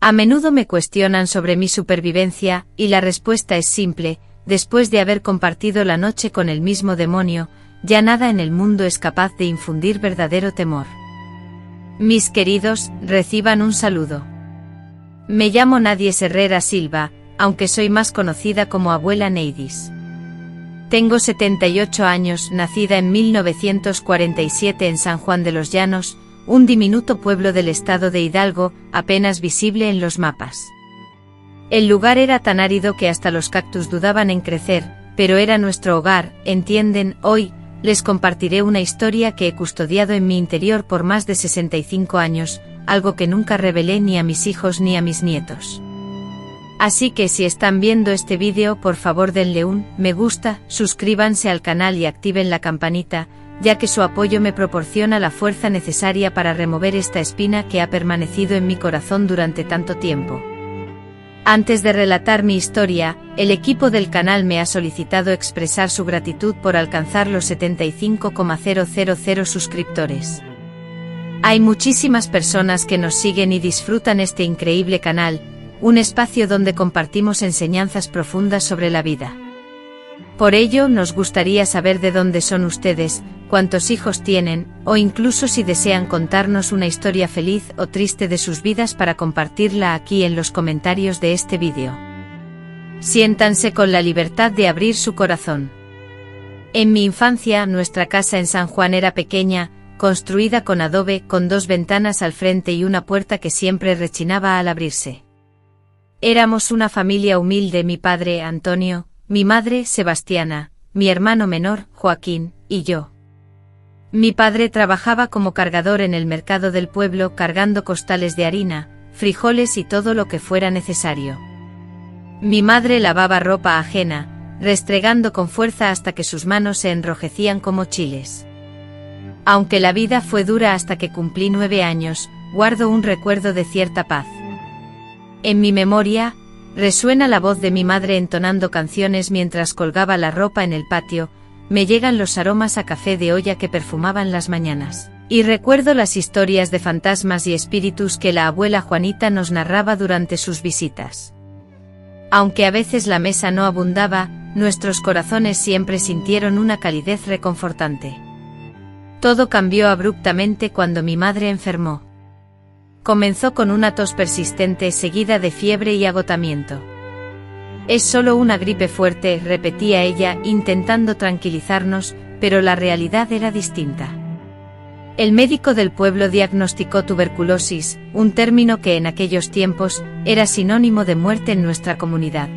A menudo me cuestionan sobre mi supervivencia, y la respuesta es simple: después de haber compartido la noche con el mismo demonio, ya nada en el mundo es capaz de infundir verdadero temor. Mis queridos, reciban un saludo. Me llamo Nadies Herrera Silva, aunque soy más conocida como Abuela Neidis. Tengo 78 años, nacida en 1947 en San Juan de los Llanos, un diminuto pueblo del estado de Hidalgo, apenas visible en los mapas. El lugar era tan árido que hasta los cactus dudaban en crecer, pero era nuestro hogar, ¿entienden? Hoy, les compartiré una historia que he custodiado en mi interior por más de 65 años, algo que nunca revelé ni a mis hijos ni a mis nietos. Así que si están viendo este vídeo, por favor denle un me gusta, suscríbanse al canal y activen la campanita, ya que su apoyo me proporciona la fuerza necesaria para remover esta espina que ha permanecido en mi corazón durante tanto tiempo. Antes de relatar mi historia, el equipo del canal me ha solicitado expresar su gratitud por alcanzar los 75,000 suscriptores. Hay muchísimas personas que nos siguen y disfrutan este increíble canal, un espacio donde compartimos enseñanzas profundas sobre la vida. Por ello, nos gustaría saber de dónde son ustedes, cuántos hijos tienen, o incluso si desean contarnos una historia feliz o triste de sus vidas para compartirla aquí en los comentarios de este vídeo. Siéntanse con la libertad de abrir su corazón. En mi infancia, nuestra casa en San Juan era pequeña, construida con adobe, con 2 ventanas al frente y una puerta que siempre rechinaba al abrirse. Éramos una familia humilde: mi padre, Antonio, mi madre, Sebastiana, mi hermano menor, Joaquín, y yo. Mi padre trabajaba como cargador en el mercado del pueblo, cargando costales de harina, frijoles y todo lo que fuera necesario. Mi madre lavaba ropa ajena, restregando con fuerza hasta que sus manos se enrojecían como chiles. Aunque la vida fue dura hasta que cumplí 9 años, guardo un recuerdo de cierta paz. En mi memoria, resuena la voz de mi madre entonando canciones mientras colgaba la ropa en el patio. Me llegan los aromas a café de olla que perfumaban las mañanas, y recuerdo las historias de fantasmas y espíritus que la abuela Juanita nos narraba durante sus visitas. Aunque a veces la mesa no abundaba, nuestros corazones siempre sintieron una calidez reconfortante. Todo cambió abruptamente cuando mi madre enfermó. Comenzó con una tos persistente seguida de fiebre y agotamiento. «Es solo una gripe fuerte», repetía ella, intentando tranquilizarnos, pero la realidad era distinta. El médico del pueblo diagnosticó tuberculosis, un término que en aquellos tiempos era sinónimo de muerte en nuestra comunidad.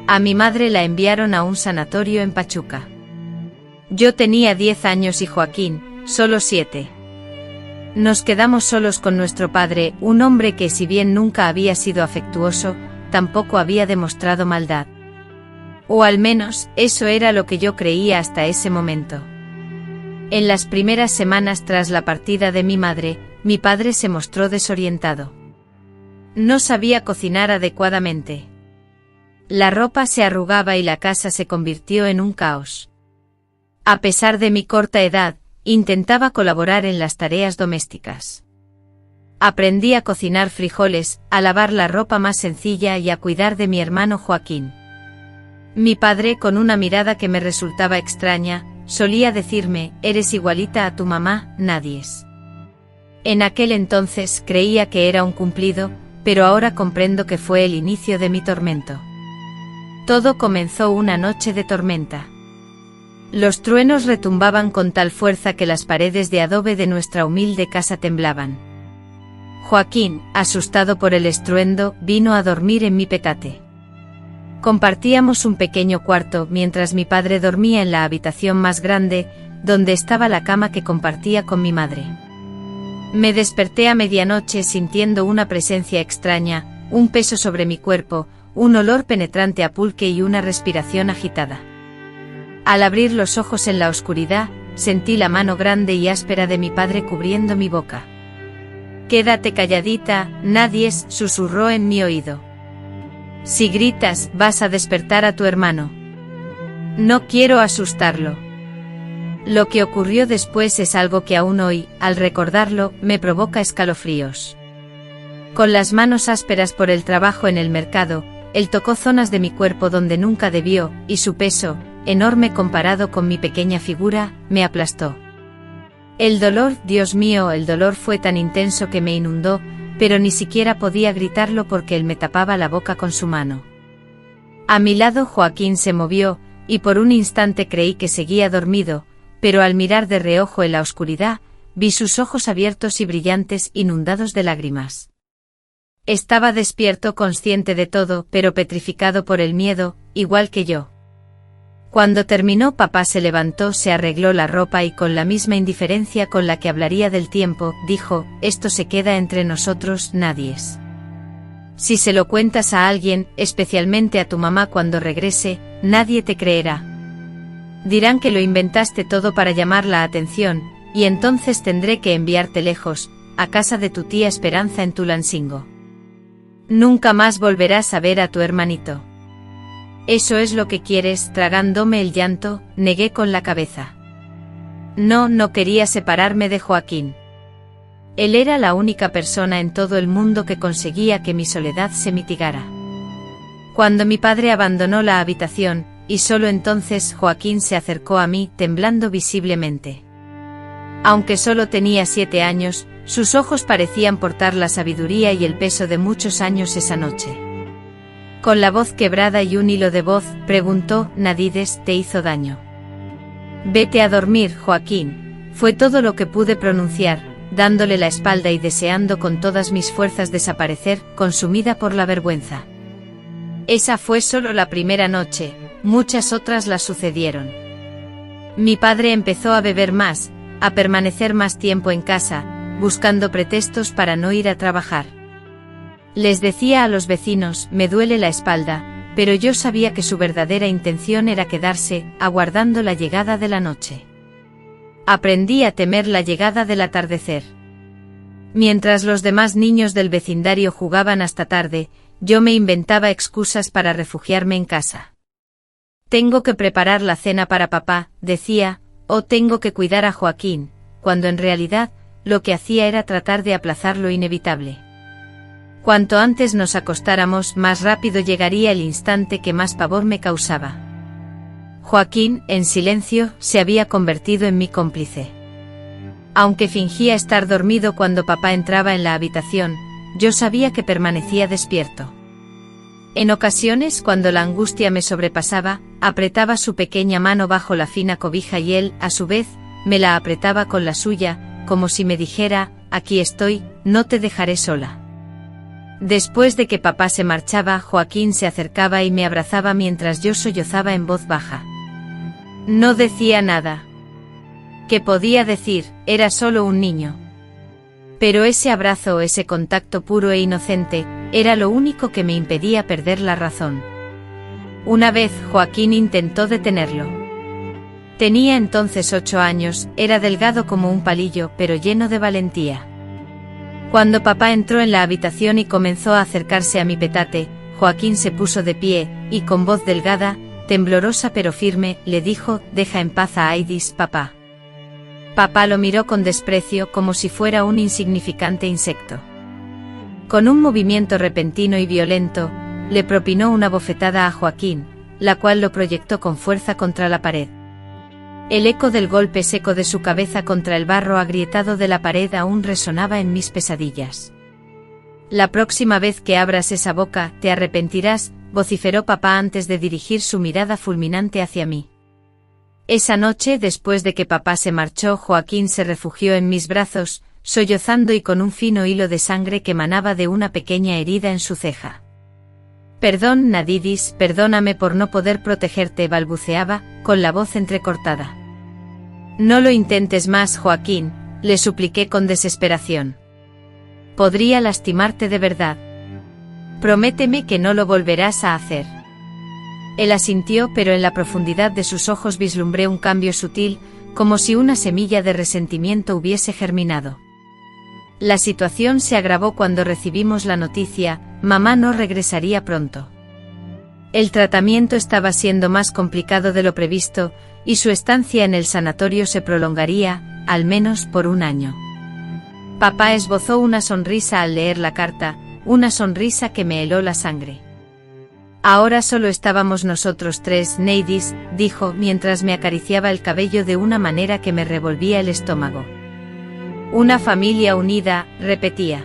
A mi madre la enviaron a un sanatorio en Pachuca. Yo tenía 10 años y Joaquín, solo 7. Nos quedamos solos con nuestro padre, un hombre que, si bien nunca había sido afectuoso, tampoco había demostrado maldad. O al menos, eso era lo que yo creía hasta ese momento. En las primeras semanas tras la partida de mi madre, mi padre se mostró desorientado. No sabía cocinar adecuadamente. La ropa se arrugaba y la casa se convirtió en un caos. A pesar de mi corta edad, intentaba colaborar en las tareas domésticas. Aprendí a cocinar frijoles, a lavar la ropa más sencilla y a cuidar de mi hermano Joaquín. Mi padre, con una mirada que me resultaba extraña, solía decirme: «Eres igualita a tu mamá, Nadies». En aquel entonces creía que era un cumplido, pero ahora comprendo que fue el inicio de mi tormento. Todo comenzó una noche de tormenta. Los truenos retumbaban con tal fuerza que las paredes de adobe de nuestra humilde casa temblaban. Joaquín, asustado por el estruendo, vino a dormir en mi petate. Compartíamos un pequeño cuarto mientras mi padre dormía en la habitación más grande, donde estaba la cama que compartía con mi madre. Me desperté a medianoche sintiendo una presencia extraña, un peso sobre mi cuerpo, un olor penetrante a pulque y una respiración agitada. Al abrir los ojos en la oscuridad, sentí la mano grande y áspera de mi padre cubriendo mi boca. «Quédate calladita, Nadies», susurró en mi oído. «Si gritas, vas a despertar a tu hermano. No quiero asustarlo». Lo que ocurrió después es algo que aún hoy, al recordarlo, me provoca escalofríos. Con las manos ásperas por el trabajo en el mercado, él tocó zonas de mi cuerpo donde nunca debió, y su peso, enorme comparado con mi pequeña figura, me aplastó. El dolor, Dios mío, el dolor fue tan intenso que me inundó, pero ni siquiera podía gritarlo porque él me tapaba la boca con su mano. A mi lado Joaquín se movió, y por un instante creí que seguía dormido, pero al mirar de reojo en la oscuridad, vi sus ojos abiertos y brillantes inundados de lágrimas. Estaba despierto, consciente de todo, pero petrificado por el miedo, igual que yo. Cuando terminó, papá se levantó, se arregló la ropa y con la misma indiferencia con la que hablaría del tiempo, dijo: «Esto se queda entre nosotros, nadie es. Si se lo cuentas a alguien, especialmente a tu mamá cuando regrese, nadie te creerá. Dirán que lo inventaste todo para llamar la atención, y entonces tendré que enviarte lejos, a casa de tu tía Esperanza en Tulancingo. Nunca más volverás a ver a tu hermanito». «¿Eso es lo que quieres?». Tragándome el llanto, negué con la cabeza. No quería separarme de Joaquín. Él era la única persona en todo el mundo que conseguía que mi soledad se mitigara. Cuando mi padre abandonó la habitación, y solo entonces Joaquín se acercó a mí, temblando visiblemente. Aunque solo tenía 7 años, sus ojos parecían portar la sabiduría y el peso de muchos años esa noche. Con la voz quebrada y un hilo de voz, preguntó: «¿Nadides te hizo daño?». «Vete a dormir, Joaquín», fue todo lo que pude pronunciar, dándole la espalda y deseando con todas mis fuerzas desaparecer, consumida por la vergüenza. Esa fue solo la primera noche, muchas otras las sucedieron. Mi padre empezó a beber más, a permanecer más tiempo en casa, buscando pretextos para no ir a trabajar. Les decía a los vecinos: «Me duele la espalda», pero yo sabía que su verdadera intención era quedarse, aguardando la llegada de la noche. Aprendí a temer la llegada del atardecer. Mientras los demás niños del vecindario jugaban hasta tarde, yo me inventaba excusas para refugiarme en casa. «Tengo que preparar la cena para papá», decía, «o tengo que cuidar a Joaquín», cuando en realidad, lo que hacía era tratar de aplazar lo inevitable. Cuanto antes nos acostáramos, más rápido llegaría el instante que más pavor me causaba. Joaquín, en silencio, se había convertido en mi cómplice. Aunque fingía estar dormido cuando papá entraba en la habitación, yo sabía que permanecía despierto. En ocasiones, cuando la angustia me sobrepasaba, apretaba su pequeña mano bajo la fina cobija y él, a su vez, me la apretaba con la suya, como si me dijera: «Aquí estoy, no te dejaré sola». Después de que papá se marchaba, Joaquín se acercaba y me abrazaba mientras yo sollozaba en voz baja. No decía nada. ¿Qué podía decir? Era solo un niño. Pero ese abrazo, ese contacto puro e inocente, era lo único que me impedía perder la razón. Una vez Joaquín intentó detenerlo. Tenía entonces 8 años, era delgado como un palillo, pero lleno de valentía. Cuando papá entró en la habitación y comenzó a acercarse a mi petate, Joaquín se puso de pie, y con voz delgada, temblorosa pero firme, le dijo: «Deja en paz a Aidis, papá». Papá lo miró con desprecio, como si fuera un insignificante insecto. Con un movimiento repentino y violento, le propinó una bofetada a Joaquín, la cual lo proyectó con fuerza contra la pared. El eco del golpe seco de su cabeza contra el barro agrietado de la pared aún resonaba en mis pesadillas. «La próxima vez que abras esa boca, te arrepentirás», vociferó papá antes de dirigir su mirada fulminante hacia mí. Esa noche, después de que papá se marchó, Joaquín se refugió en mis brazos, sollozando y con un fino hilo de sangre que manaba de una pequeña herida en su ceja. «Perdón, Nadidis, perdóname por no poder protegerte», balbuceaba, con la voz entrecortada. «No lo intentes más, Joaquín», le supliqué con desesperación. «Podría lastimarte de verdad. Prométeme que no lo volverás a hacer». Él asintió, pero en la profundidad de sus ojos vislumbré un cambio sutil, como si una semilla de resentimiento hubiese germinado. La situación se agravó cuando recibimos la noticia: mamá no regresaría pronto. El tratamiento estaba siendo más complicado de lo previsto, y su estancia en el sanatorio se prolongaría, al menos por un año. Papá esbozó una sonrisa al leer la carta, una sonrisa que me heló la sangre. Ahora solo estábamos nosotros tres, Neidis, dijo mientras me acariciaba el cabello de una manera que me revolvía el estómago. Una familia unida, repetía.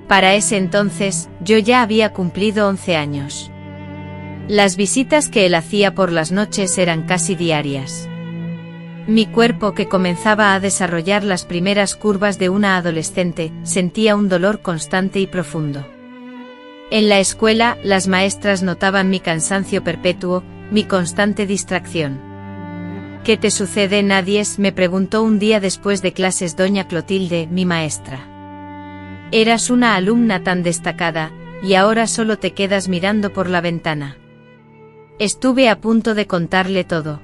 Para ese entonces, yo ya había cumplido 11 años. Las visitas que él hacía por las noches eran casi diarias. Mi cuerpo, que comenzaba a desarrollar las primeras curvas de una adolescente, sentía un dolor constante y profundo. En la escuela, las maestras notaban mi cansancio perpetuo, mi constante distracción. ¿Qué te sucede, Nadies?, me preguntó un día después de clases doña Clotilde, mi maestra. Eras una alumna tan destacada, y ahora solo te quedas mirando por la ventana. Estuve a punto de contarle todo.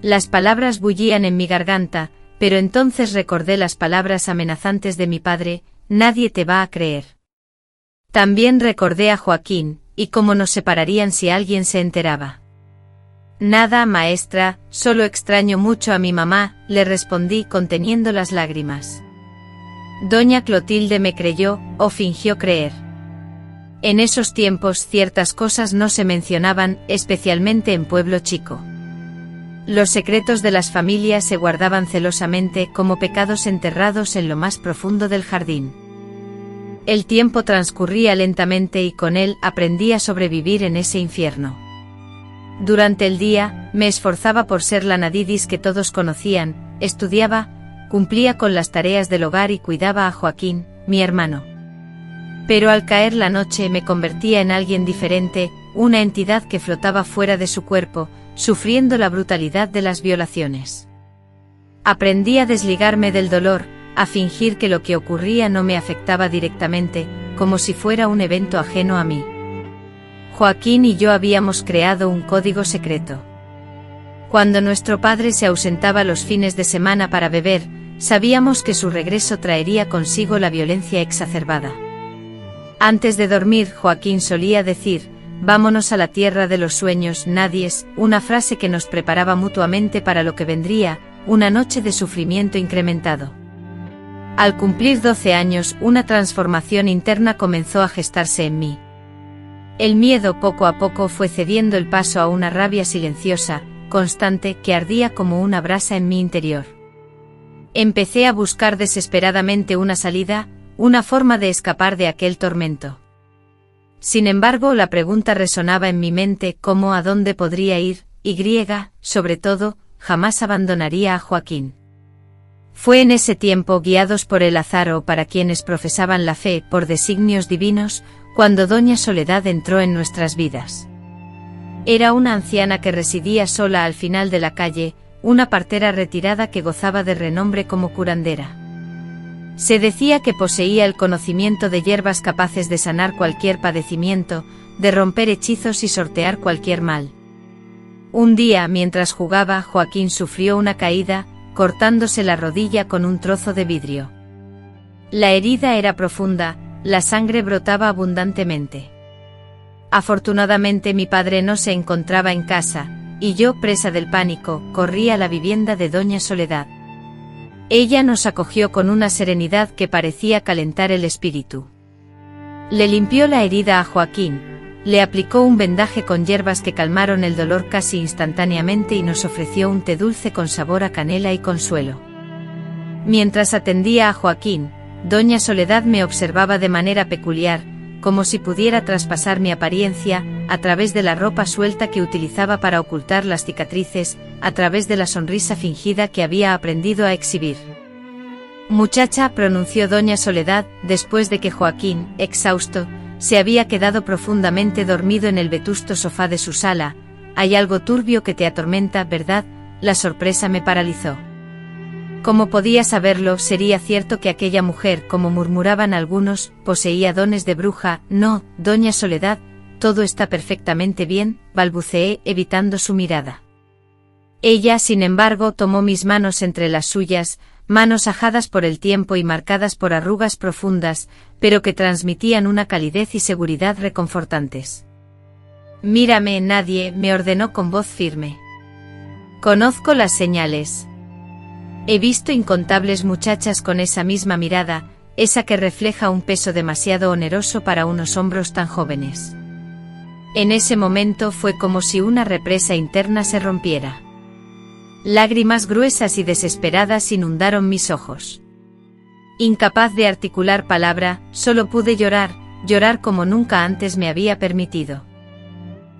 Las palabras bullían en mi garganta, pero entonces recordé las palabras amenazantes de mi padre: nadie te va a creer. También recordé a Joaquín, y cómo nos separarían si alguien se enteraba. Nada, maestra, solo extraño mucho a mi mamá, le respondí conteniendo las lágrimas. Doña Clotilde me creyó, o fingió creer. En esos tiempos ciertas cosas no se mencionaban, especialmente en pueblo chico. Los secretos de las familias se guardaban celosamente como pecados enterrados en lo más profundo del jardín. El tiempo transcurría lentamente y con él aprendí a sobrevivir en ese infierno. Durante el día, me esforzaba por ser la Nadidis que todos conocían, estudiaba, cumplía con las tareas del hogar y cuidaba a Joaquín, mi hermano. Pero al caer la noche me convertía en alguien diferente, una entidad que flotaba fuera de su cuerpo, sufriendo la brutalidad de las violaciones. Aprendí a desligarme del dolor, a fingir que lo que ocurría no me afectaba directamente, como si fuera un evento ajeno a mí. Joaquín y yo habíamos creado un código secreto. Cuando nuestro padre se ausentaba los fines de semana para beber, sabíamos que su regreso traería consigo la violencia exacerbada. Antes de dormir, Joaquín solía decir: vámonos a la tierra de los sueños, Nadies, una frase que nos preparaba mutuamente para lo que vendría, una noche de sufrimiento incrementado. Al cumplir 12 años, una transformación interna comenzó a gestarse en mí. El miedo poco a poco fue cediendo el paso a una rabia silenciosa, constante, que ardía como una brasa en mi interior. Empecé a buscar desesperadamente una salida, una forma de escapar de aquel tormento. Sin embargo, la pregunta resonaba en mi mente: ¿cómo, a dónde podría ir? Y, sobre todo, jamás abandonaría a Joaquín. Fue en ese tiempo, guiados por el azar o para quienes profesaban la fe por designios divinos, cuando doña Soledad entró en nuestras vidas. Era una anciana que residía sola al final de la calle, una partera retirada que gozaba de renombre como curandera. Se decía que poseía el conocimiento de hierbas capaces de sanar cualquier padecimiento, de romper hechizos y sortear cualquier mal. Un día, mientras jugaba, Joaquín sufrió una caída, cortándose la rodilla con un trozo de vidrio. La herida era profunda, la sangre brotaba abundantemente. Afortunadamente mi padre no se encontraba en casa, y yo, presa del pánico, corrí a la vivienda de doña Soledad. Ella nos acogió con una serenidad que parecía calentar el espíritu. Le limpió la herida a Joaquín, le aplicó un vendaje con hierbas que calmaron el dolor casi instantáneamente y nos ofreció un té dulce con sabor a canela y consuelo. Mientras atendía a Joaquín, doña Soledad me observaba de manera peculiar, como si pudiera traspasar mi apariencia, a través de la ropa suelta que utilizaba para ocultar las cicatrices, a través de la sonrisa fingida que había aprendido a exhibir. Muchacha, pronunció doña Soledad, después de que Joaquín, exhausto, se había quedado profundamente dormido en el vetusto sofá de su sala. Hay algo turbio que te atormenta, ¿verdad? La sorpresa me paralizó. ¿Cómo podía saberlo? ¿Sería cierto que aquella mujer, como murmuraban algunos, poseía dones de bruja? No, doña Soledad, todo está perfectamente bien, balbuceé, evitando su mirada. Ella, sin embargo, tomó mis manos entre las suyas, manos ajadas por el tiempo y marcadas por arrugas profundas, pero que transmitían una calidez y seguridad reconfortantes. Mírame, Nadie, me ordenó con voz firme. Conozco las señales. He visto incontables muchachas con esa misma mirada, esa que refleja un peso demasiado oneroso para unos hombros tan jóvenes. En ese momento fue como si una represa interna se rompiera. Lágrimas gruesas y desesperadas inundaron mis ojos. Incapaz de articular palabra, solo pude llorar, llorar como nunca antes me había permitido.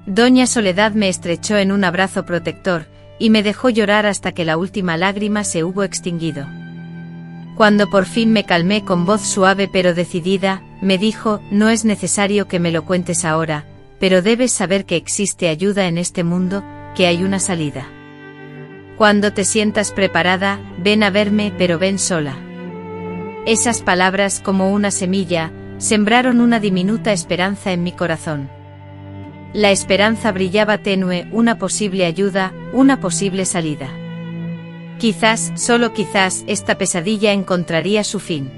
Doña Soledad me estrechó en un abrazo protector, y me dejó llorar hasta que la última lágrima se hubo extinguido. Cuando por fin me calmé con voz suave pero decidida, me dijo: no es necesario que me lo cuentes ahora, pero debes saber que existe ayuda en este mundo, que hay una salida. Cuando te sientas preparada, ven a verme, pero ven sola. Esas palabras, como una semilla, sembraron una diminuta esperanza en mi corazón. La esperanza brillaba tenue, una posible ayuda, una posible salida. Quizás, solo quizás, esta pesadilla encontraría su fin.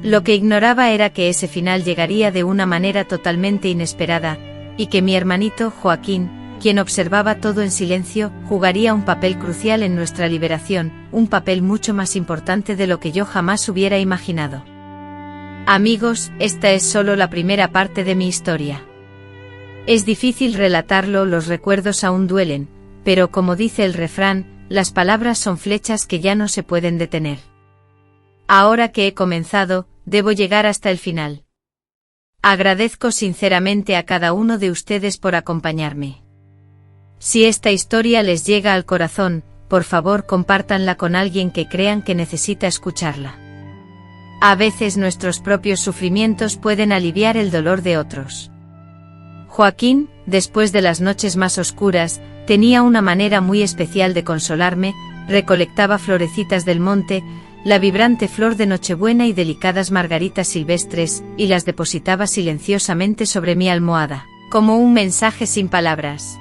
Lo que ignoraba era que ese final llegaría de una manera totalmente inesperada, y que mi hermanito Joaquín, quien observaba todo en silencio, jugaría un papel crucial en nuestra liberación, un papel mucho más importante de lo que yo jamás hubiera imaginado. Amigos, esta es solo la primera parte de mi historia. Es difícil relatarlo, los recuerdos aún duelen, pero como dice el refrán, las palabras son flechas que ya no se pueden detener. Ahora que he comenzado, debo llegar hasta el final. Agradezco sinceramente a cada uno de ustedes por acompañarme. Si esta historia les llega al corazón, por favor compártanla con alguien que crean que necesita escucharla. A veces nuestros propios sufrimientos pueden aliviar el dolor de otros. Joaquín, después de las noches más oscuras, tenía una manera muy especial de consolarme, recolectaba florecitas del monte, la vibrante flor de Nochebuena y delicadas margaritas silvestres, y las depositaba silenciosamente sobre mi almohada, como un mensaje sin palabras.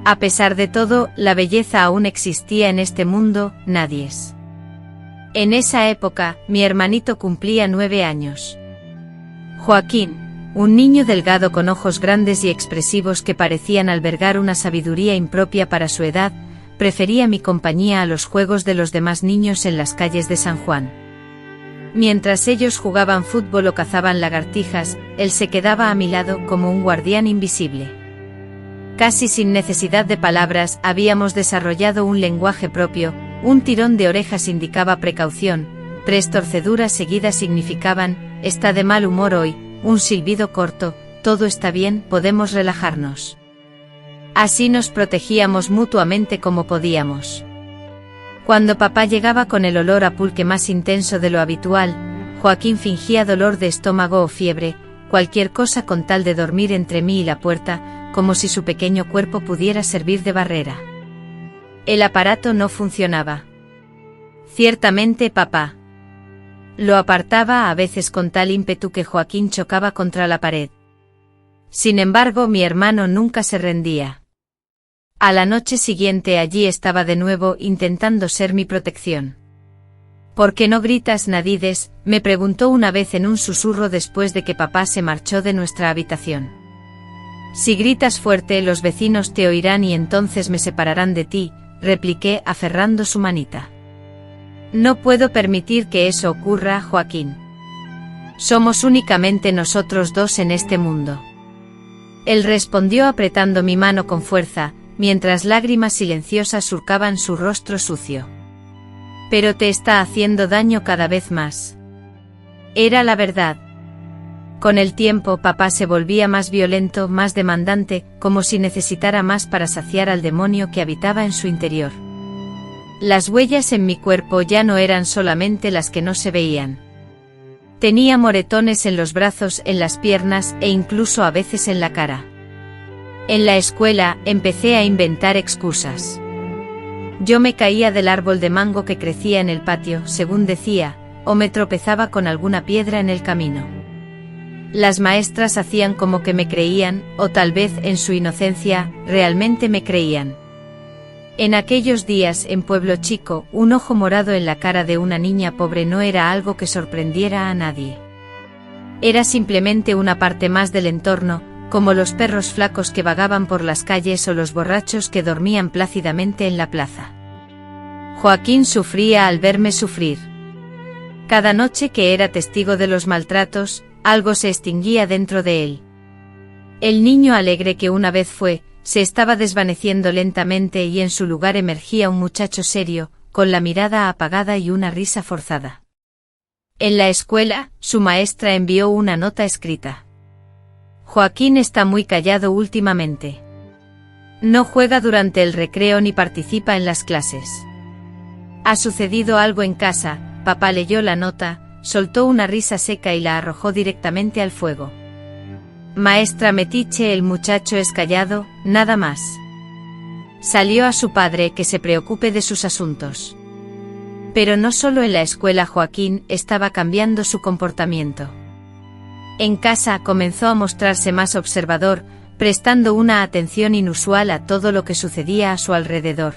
A pesar de todo, la belleza aún existía en este mundo, nadies. En esa época, mi hermanito cumplía 9 años. Joaquín, un niño delgado con ojos grandes y expresivos que parecían albergar una sabiduría impropia para su edad, prefería mi compañía a los juegos de los demás niños en las calles de San Juan. Mientras ellos jugaban fútbol o cazaban lagartijas, él se quedaba a mi lado como un guardián invisible. Casi sin necesidad de palabras, habíamos desarrollado un lenguaje propio, un tirón de orejas indicaba precaución, 3 torceduras seguidas significaban: está de mal humor hoy, un silbido corto: todo está bien, podemos relajarnos. Así nos protegíamos mutuamente como podíamos. Cuando papá llegaba con el olor a pulque más intenso de lo habitual, Joaquín fingía dolor de estómago o fiebre, cualquier cosa con tal de dormir entre mí y la puerta, como si su pequeño cuerpo pudiera servir de barrera. El aparato no funcionaba. Ciertamente papá lo apartaba a veces con tal ímpetu que Joaquín chocaba contra la pared. Sin embargo, mi hermano nunca se rendía. A la noche siguiente allí estaba de nuevo intentando ser mi protección. ¿Por qué no gritas, Nadides?, me preguntó una vez en un susurro después de que papá se marchó de nuestra habitación. Si gritas fuerte, los vecinos te oirán y entonces me separarán de ti, repliqué aferrando su manita. No puedo permitir que eso ocurra, Joaquín. Somos únicamente nosotros dos en este mundo. Él respondió apretando mi mano con fuerza, mientras lágrimas silenciosas surcaban su rostro sucio. Pero te está haciendo daño cada vez más. Era la verdad. Con el tiempo papá se volvía más violento, más demandante, como si necesitara más para saciar al demonio que habitaba en su interior. Las huellas en mi cuerpo ya no eran solamente las que no se veían. Tenía moretones en los brazos, en las piernas e incluso a veces en la cara. En la escuela empecé a inventar excusas. Yo me caía del árbol de mango que crecía en el patio, según decía, o me tropezaba con alguna piedra en el camino. Las maestras hacían como que me creían, o tal vez en su inocencia, realmente me creían. En aquellos días, en Pueblo Chico, un ojo morado en la cara de una niña pobre no era algo que sorprendiera a nadie. Era simplemente una parte más del entorno, como los perros flacos que vagaban por las calles o los borrachos que dormían plácidamente en la plaza. Joaquín sufría al verme sufrir. Cada noche que era testigo de los maltratos, algo se extinguía dentro de él. El niño alegre que una vez fue, se estaba desvaneciendo lentamente y en su lugar emergía un muchacho serio, con la mirada apagada y una risa forzada. En la escuela, su maestra envió una nota escrita. Joaquín está muy callado últimamente. No juega durante el recreo ni participa en las clases. Ha sucedido algo en casa. Papá leyó la nota, soltó una risa seca y la arrojó directamente al fuego. Maestra metiche, el muchacho es callado, nada más. Salió a su padre que se preocupe de sus asuntos. Pero no solo en la escuela Joaquín estaba cambiando su comportamiento. En casa comenzó a mostrarse más observador, prestando una atención inusual a todo lo que sucedía a su alrededor.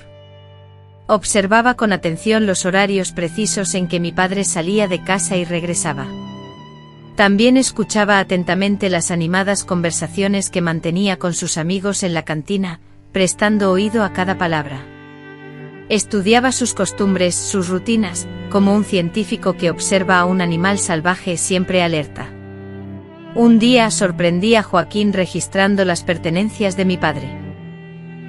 Observaba con atención los horarios precisos en que mi padre salía de casa y regresaba. También escuchaba atentamente las animadas conversaciones que mantenía con sus amigos en la cantina, prestando oído a cada palabra. Estudiaba sus costumbres, sus rutinas, como un científico que observa a un animal salvaje siempre alerta. Un día sorprendí a Joaquín registrando las pertenencias de mi padre.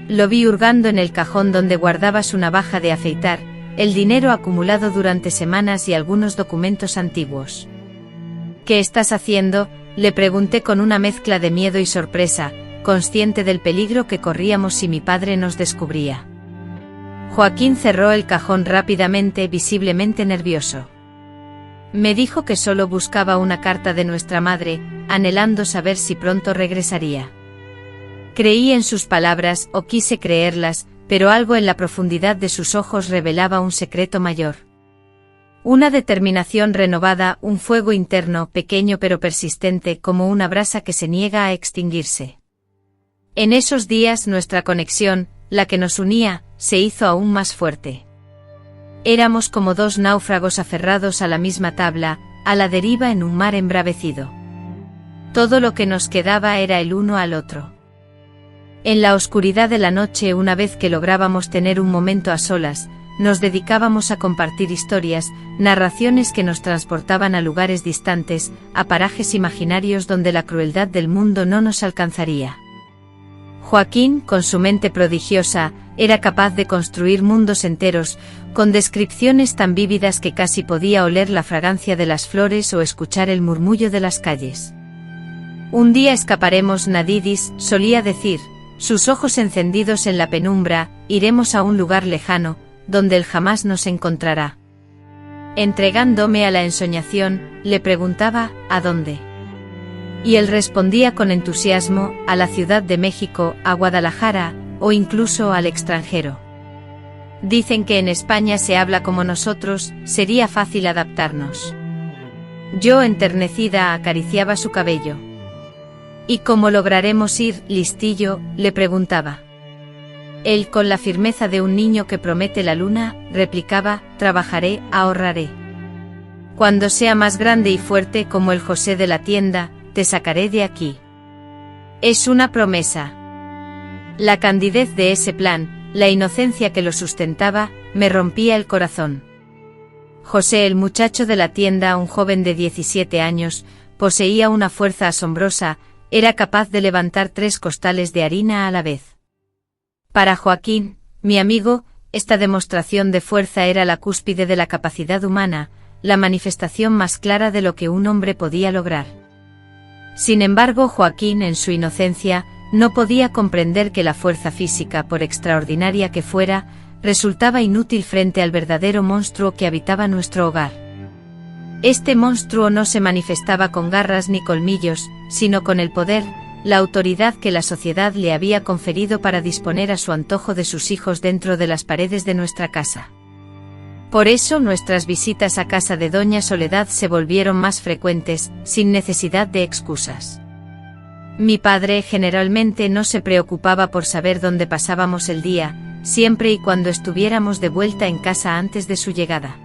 Lo vi hurgando en el cajón donde guardaba su navaja de afeitar, el dinero acumulado durante semanas y algunos documentos antiguos. ¿Qué estás haciendo?, le pregunté con una mezcla de miedo y sorpresa, consciente del peligro que corríamos si mi padre nos descubría. Joaquín cerró el cajón rápidamente, visiblemente nervioso. Me dijo que solo buscaba una carta de nuestra madre, anhelando saber si pronto regresaría. Creí en sus palabras, o quise creerlas, pero algo en la profundidad de sus ojos revelaba un secreto mayor. Una determinación renovada, un fuego interno, pequeño pero persistente, como una brasa que se niega a extinguirse. En esos días nuestra conexión, la que nos unía, se hizo aún más fuerte. Éramos como dos náufragos aferrados a la misma tabla, a la deriva en un mar embravecido. Todo lo que nos quedaba era el uno al otro. En la oscuridad de la noche, una vez que lográbamos tener un momento a solas, nos dedicábamos a compartir historias, narraciones que nos transportaban a lugares distantes, a parajes imaginarios donde la crueldad del mundo no nos alcanzaría. Joaquín, con su mente prodigiosa, era capaz de construir mundos enteros, con descripciones tan vívidas que casi podía oler la fragancia de las flores o escuchar el murmullo de las calles. Un día escaparemos, Nadidis, solía decir, sus ojos encendidos en la penumbra, iremos a un lugar lejano, donde él jamás nos encontrará. Entregándome a la ensoñación, le preguntaba, ¿a dónde? Y él respondía con entusiasmo, a la Ciudad de México, a Guadalajara, o incluso al extranjero. Dicen que en España se habla como nosotros, sería fácil adaptarnos. Yo, enternecida, acariciaba su cabello. ¿Y cómo lograremos ir, listillo?, le preguntaba. Él, con la firmeza de un niño que promete la luna, replicaba, trabajaré, ahorraré. Cuando sea más grande y fuerte como el José de la tienda, te sacaré de aquí. Es una promesa. La candidez de ese plan, la inocencia que lo sustentaba, me rompía el corazón. José, el muchacho de la tienda, un joven de 17 años, poseía una fuerza asombrosa, era capaz de levantar 3 costales de harina a la vez. Para Joaquín, mi amigo, esta demostración de fuerza era la cúspide de la capacidad humana, la manifestación más clara de lo que un hombre podía lograr. Sin embargo, Joaquín, en su inocencia, no podía comprender que la fuerza física, por extraordinaria que fuera, resultaba inútil frente al verdadero monstruo que habitaba nuestro hogar. Este monstruo no se manifestaba con garras ni colmillos, sino con el poder, la autoridad que la sociedad le había conferido para disponer a su antojo de sus hijos dentro de las paredes de nuestra casa. Por eso nuestras visitas a casa de Doña Soledad se volvieron más frecuentes, sin necesidad de excusas. Mi padre generalmente no se preocupaba por saber dónde pasábamos el día, siempre y cuando estuviéramos de vuelta en casa antes de su llegada.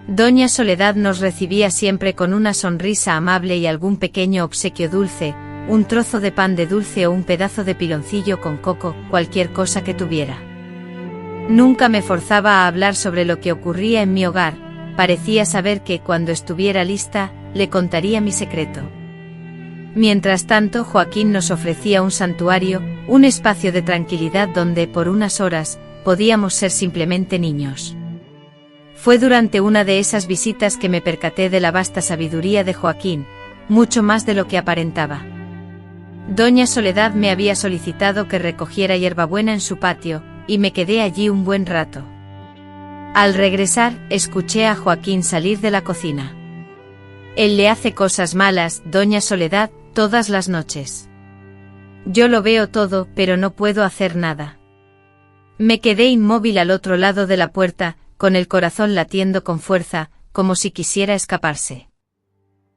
Doña Soledad nos recibía siempre con una sonrisa amable y algún pequeño obsequio dulce, un trozo de pan de dulce o un pedazo de piloncillo con coco, cualquier cosa que tuviera. Nunca me forzaba a hablar sobre lo que ocurría en mi hogar, parecía saber que, cuando estuviera lista, le contaría mi secreto. Mientras tanto, Joaquín nos ofrecía un santuario, un espacio de tranquilidad donde, por unas horas, podíamos ser simplemente niños. Fue durante una de esas visitas que me percaté de la vasta sabiduría de Joaquín, mucho más de lo que aparentaba. Doña Soledad me había solicitado que recogiera hierbabuena en su patio, y me quedé allí un buen rato. Al regresar, escuché a Joaquín salir de la cocina. Él le hace cosas malas, doña Soledad, todas las noches. Yo lo veo todo, pero no puedo hacer nada. Me quedé inmóvil al otro lado de la puerta, con el corazón latiendo con fuerza, como si quisiera escaparse.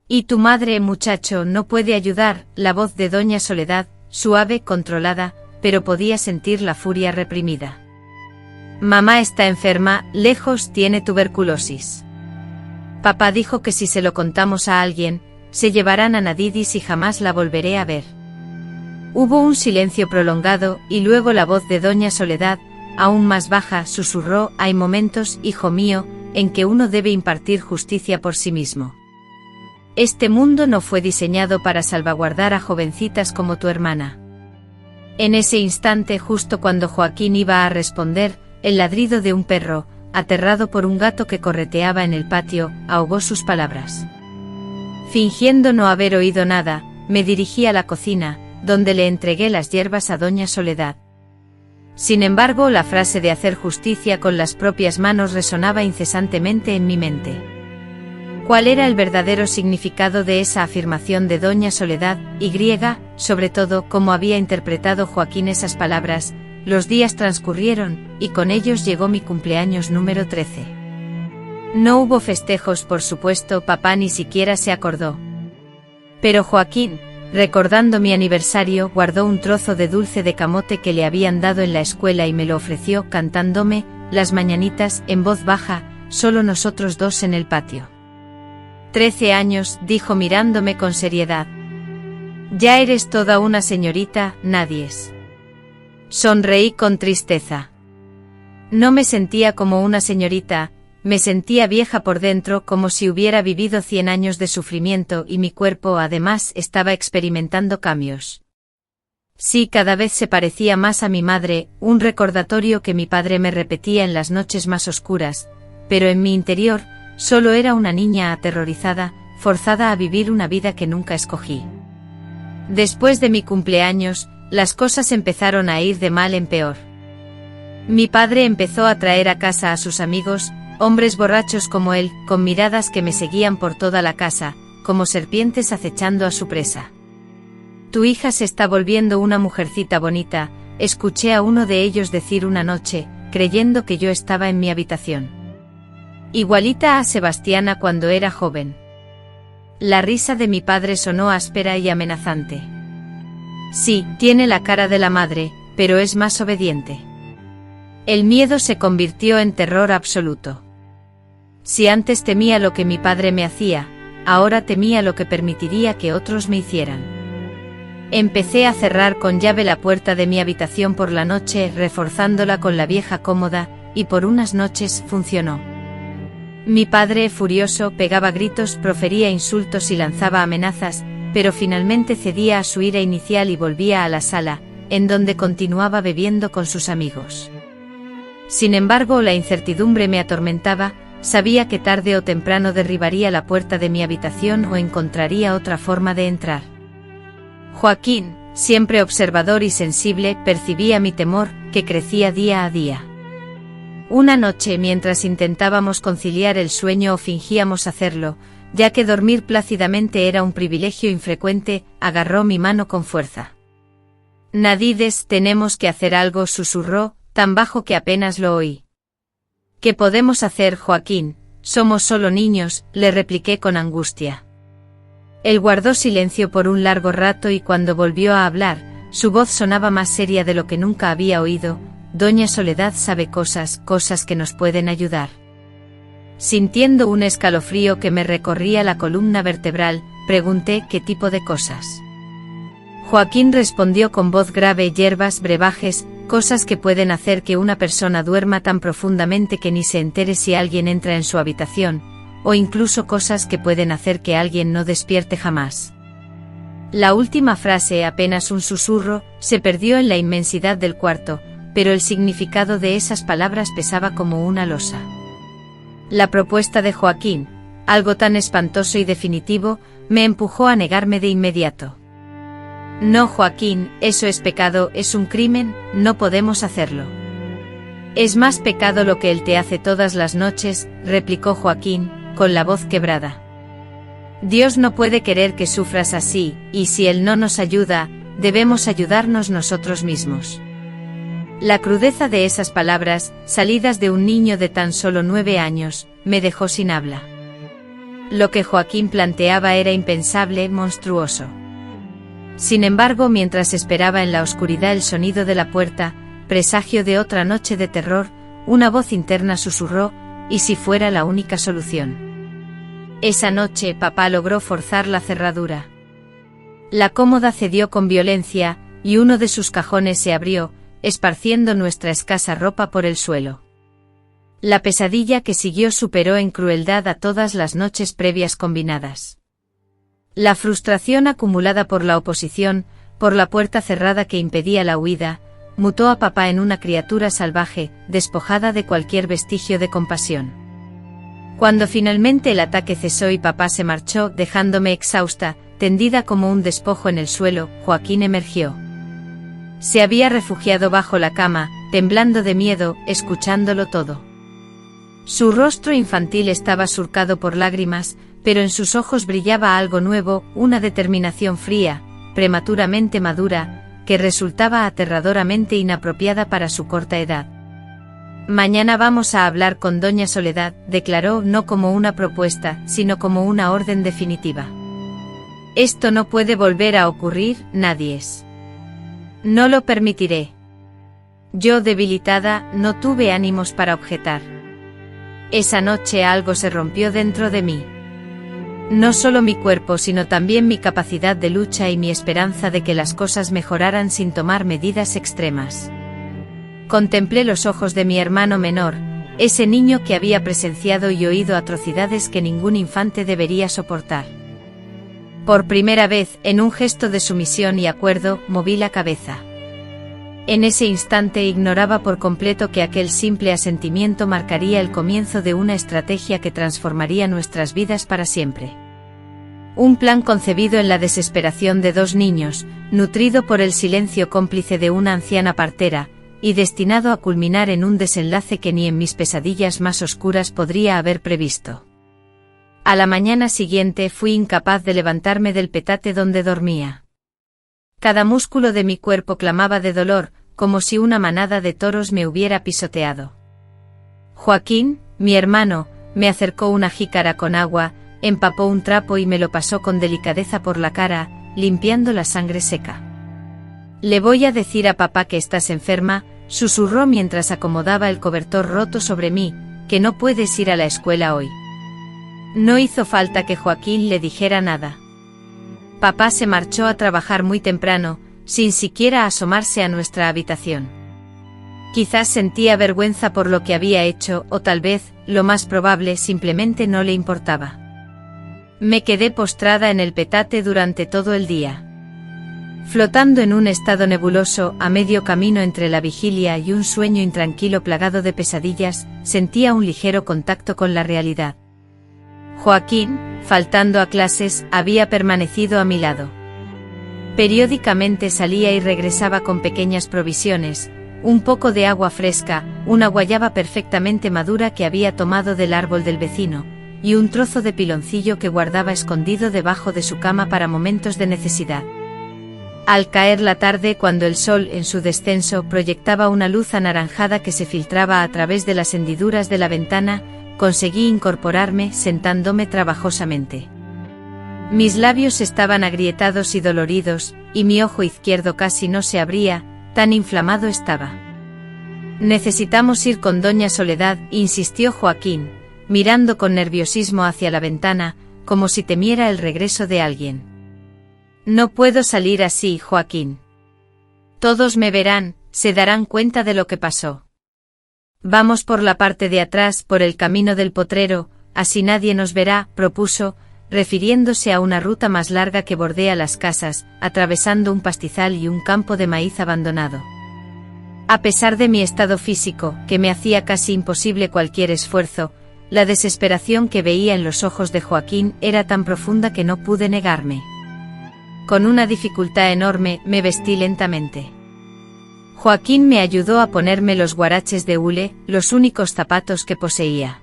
«Y tu madre, muchacho, no puede ayudar», la voz de doña Soledad, suave, controlada, pero podía sentir la furia reprimida. «Mamá está enferma, lejos, tiene tuberculosis. Papá dijo que si se lo contamos a alguien, se llevarán a Nadidis y jamás la volveré a ver». Hubo un silencio prolongado, y luego la voz de doña Soledad, aún más baja, susurró: «Hay momentos, hijo mío, en que uno debe impartir justicia por sí mismo. Este mundo no fue diseñado para salvaguardar a jovencitas como tu hermana». En ese instante, justo cuando Joaquín iba a responder, el ladrido de un perro, aterrado por un gato que correteaba en el patio, ahogó sus palabras. Fingiendo no haber oído nada, me dirigí a la cocina, donde le entregué las hierbas a doña Soledad. Sin embargo, la frase de hacer justicia con las propias manos resonaba incesantemente en mi mente. ¿Cuál era el verdadero significado de esa afirmación de doña Soledad, y, sobre todo, cómo había interpretado Joaquín esas palabras? Los días transcurrieron, y con ellos llegó mi cumpleaños número 13. No hubo festejos, por supuesto, papá ni siquiera se acordó. Pero Joaquín, recordando mi aniversario, guardó un trozo de dulce de camote que le habían dado en la escuela y me lo ofreció, cantándome las mañanitas en voz baja, solo nosotros dos en el patio. 13 años, dijo mirándome con seriedad. Ya eres toda una señorita, Nadies. Sonreí con tristeza. No me sentía como una señorita, me sentía vieja por dentro, como si hubiera vivido 100 años de sufrimiento y mi cuerpo además estaba experimentando cambios. Sí, cada vez se parecía más a mi madre, un recordatorio que mi padre me repetía en las noches más oscuras, pero en mi interior, solo era una niña aterrorizada, forzada a vivir una vida que nunca escogí. Después de mi cumpleaños, las cosas empezaron a ir de mal en peor. Mi padre empezó a traer a casa a sus amigos, hombres borrachos como él, con miradas que me seguían por toda la casa, como serpientes acechando a su presa. Tu hija se está volviendo una mujercita bonita, escuché a uno de ellos decir una noche, creyendo que yo estaba en mi habitación. Igualita a Sebastiana cuando era joven. La risa de mi padre sonó áspera y amenazante. Sí, tiene la cara de la madre, pero es más obediente. El miedo se convirtió en terror absoluto. Si antes temía lo que mi padre me hacía, ahora temía lo que permitiría que otros me hicieran. Empecé a cerrar con llave la puerta de mi habitación por la noche, reforzándola con la vieja cómoda, y por unas noches funcionó. Mi padre, furioso, pegaba gritos, profería insultos y lanzaba amenazas, pero finalmente cedía a su ira inicial y volvía a la sala, en donde continuaba bebiendo con sus amigos. Sin embargo, la incertidumbre me atormentaba, sabía que tarde o temprano derribaría la puerta de mi habitación o encontraría otra forma de entrar. Joaquín, siempre observador y sensible, percibía mi temor, que crecía día a día. Una noche, mientras intentábamos conciliar el sueño o fingíamos hacerlo, ya que dormir plácidamente era un privilegio infrecuente, agarró mi mano con fuerza. Nadides, tenemos que hacer algo, susurró, tan bajo que apenas lo oí. ¿Qué podemos hacer, Joaquín? Somos solo niños, le repliqué con angustia. Él guardó silencio por un largo rato y cuando volvió a hablar, su voz sonaba más seria de lo que nunca había oído. Doña Soledad sabe cosas que nos pueden ayudar. Sintiendo un escalofrío que me recorría la columna vertebral, pregunté qué tipo de cosas. Joaquín respondió con voz grave: hierbas, brebajes, Cosas que pueden hacer que una persona duerma tan profundamente que ni se entere si alguien entra en su habitación, o incluso cosas que pueden hacer que alguien no despierte jamás. La última frase, apenas un susurro, se perdió en la inmensidad del cuarto, pero el significado de esas palabras pesaba como una losa. La propuesta de Joaquín, algo tan espantoso y definitivo, me empujó a negarme de inmediato. No, Joaquín, eso es pecado, es un crimen, no podemos hacerlo. Es más pecado lo que él te hace todas las noches, replicó Joaquín, con la voz quebrada. Dios no puede querer que sufras así, y si Él no nos ayuda, debemos ayudarnos nosotros mismos. La crudeza de esas palabras, salidas de un niño de tan solo 9 años, me dejó sin habla. Lo que Joaquín planteaba era impensable, monstruoso. Sin embargo, mientras esperaba en la oscuridad el sonido de la puerta, presagio de otra noche de terror, una voz interna susurró, ¿y si fuera la única solución? Esa noche, papá logró forzar la cerradura. La cómoda cedió con violencia, y uno de sus cajones se abrió, esparciendo nuestra escasa ropa por el suelo. La pesadilla que siguió superó en crueldad a todas las noches previas combinadas. La frustración acumulada por la oposición, por la puerta cerrada que impedía la huida, mutó a papá en una criatura salvaje, despojada de cualquier vestigio de compasión. Cuando finalmente el ataque cesó y papá se marchó, dejándome exhausta, tendida como un despojo en el suelo, Joaquín emergió. Se había refugiado bajo la cama, temblando de miedo, escuchándolo todo. Su rostro infantil estaba surcado por lágrimas, pero en sus ojos brillaba algo nuevo, una determinación fría, prematuramente madura, que resultaba aterradoramente inapropiada para su corta edad. Mañana vamos a hablar con doña Soledad, declaró, no como una propuesta, sino como una orden definitiva. Esto no puede volver a ocurrir, nadie es. No lo permitiré. Yo, debilitada, no tuve ánimos para objetar. Esa noche algo se rompió dentro de mí. No solo mi cuerpo, sino también mi capacidad de lucha y mi esperanza de que las cosas mejoraran sin tomar medidas extremas. Contemplé los ojos de mi hermano menor, ese niño que había presenciado y oído atrocidades que ningún infante debería soportar. Por primera vez, en un gesto de sumisión y acuerdo, moví la cabeza. En ese instante ignoraba por completo que aquel simple asentimiento marcaría el comienzo de una estrategia que transformaría nuestras vidas para siempre. Un plan concebido en la desesperación de 2 niños, nutrido por el silencio cómplice de una anciana partera, y destinado a culminar en un desenlace que ni en mis pesadillas más oscuras podría haber previsto. A la mañana siguiente fui incapaz de levantarme del petate donde dormía. Cada músculo de mi cuerpo clamaba de dolor, como si una manada de toros me hubiera pisoteado. Joaquín, mi hermano, me acercó una jícara con agua, empapó un trapo y me lo pasó con delicadeza por la cara, limpiando la sangre seca. Le voy a decir a papá que estás enferma, susurró mientras acomodaba el cobertor roto sobre mí, que no puedes ir a la escuela hoy. No hizo falta que Joaquín le dijera nada. Papá se marchó a trabajar muy temprano, sin siquiera asomarse a nuestra habitación. Quizás sentía vergüenza por lo que había hecho, o tal vez, lo más probable, simplemente no le importaba. Me quedé postrada en el petate durante todo el día. Flotando en un estado nebuloso, a medio camino entre la vigilia y un sueño intranquilo plagado de pesadillas, sentía un ligero contacto con la realidad. Joaquín, faltando a clases, había permanecido a mi lado. Periódicamente salía y regresaba con pequeñas provisiones, un poco de agua fresca, una guayaba perfectamente madura que había tomado del árbol del vecino, y un trozo de piloncillo que guardaba escondido debajo de su cama para momentos de necesidad. Al caer la tarde, cuando el sol en su descenso proyectaba una luz anaranjada que se filtraba a través de las hendiduras de la ventana, conseguí incorporarme sentándome trabajosamente. Mis labios estaban agrietados y doloridos, y mi ojo izquierdo casi no se abría, tan inflamado estaba. Necesitamos ir con doña Soledad, insistió Joaquín, mirando con nerviosismo hacia la ventana, como si temiera el regreso de alguien. No puedo salir así, Joaquín. Todos me verán, se darán cuenta de lo que pasó. Vamos por la parte de atrás, por el camino del potrero, así nadie nos verá, propuso, refiriéndose a una ruta más larga que bordea las casas, atravesando un pastizal y un campo de maíz abandonado. A pesar de mi estado físico, que me hacía casi imposible cualquier esfuerzo, la desesperación que veía en los ojos de Joaquín era tan profunda que no pude negarme. Con una dificultad enorme, me vestí lentamente. Joaquín me ayudó a ponerme los guaraches de hule, los únicos zapatos que poseía.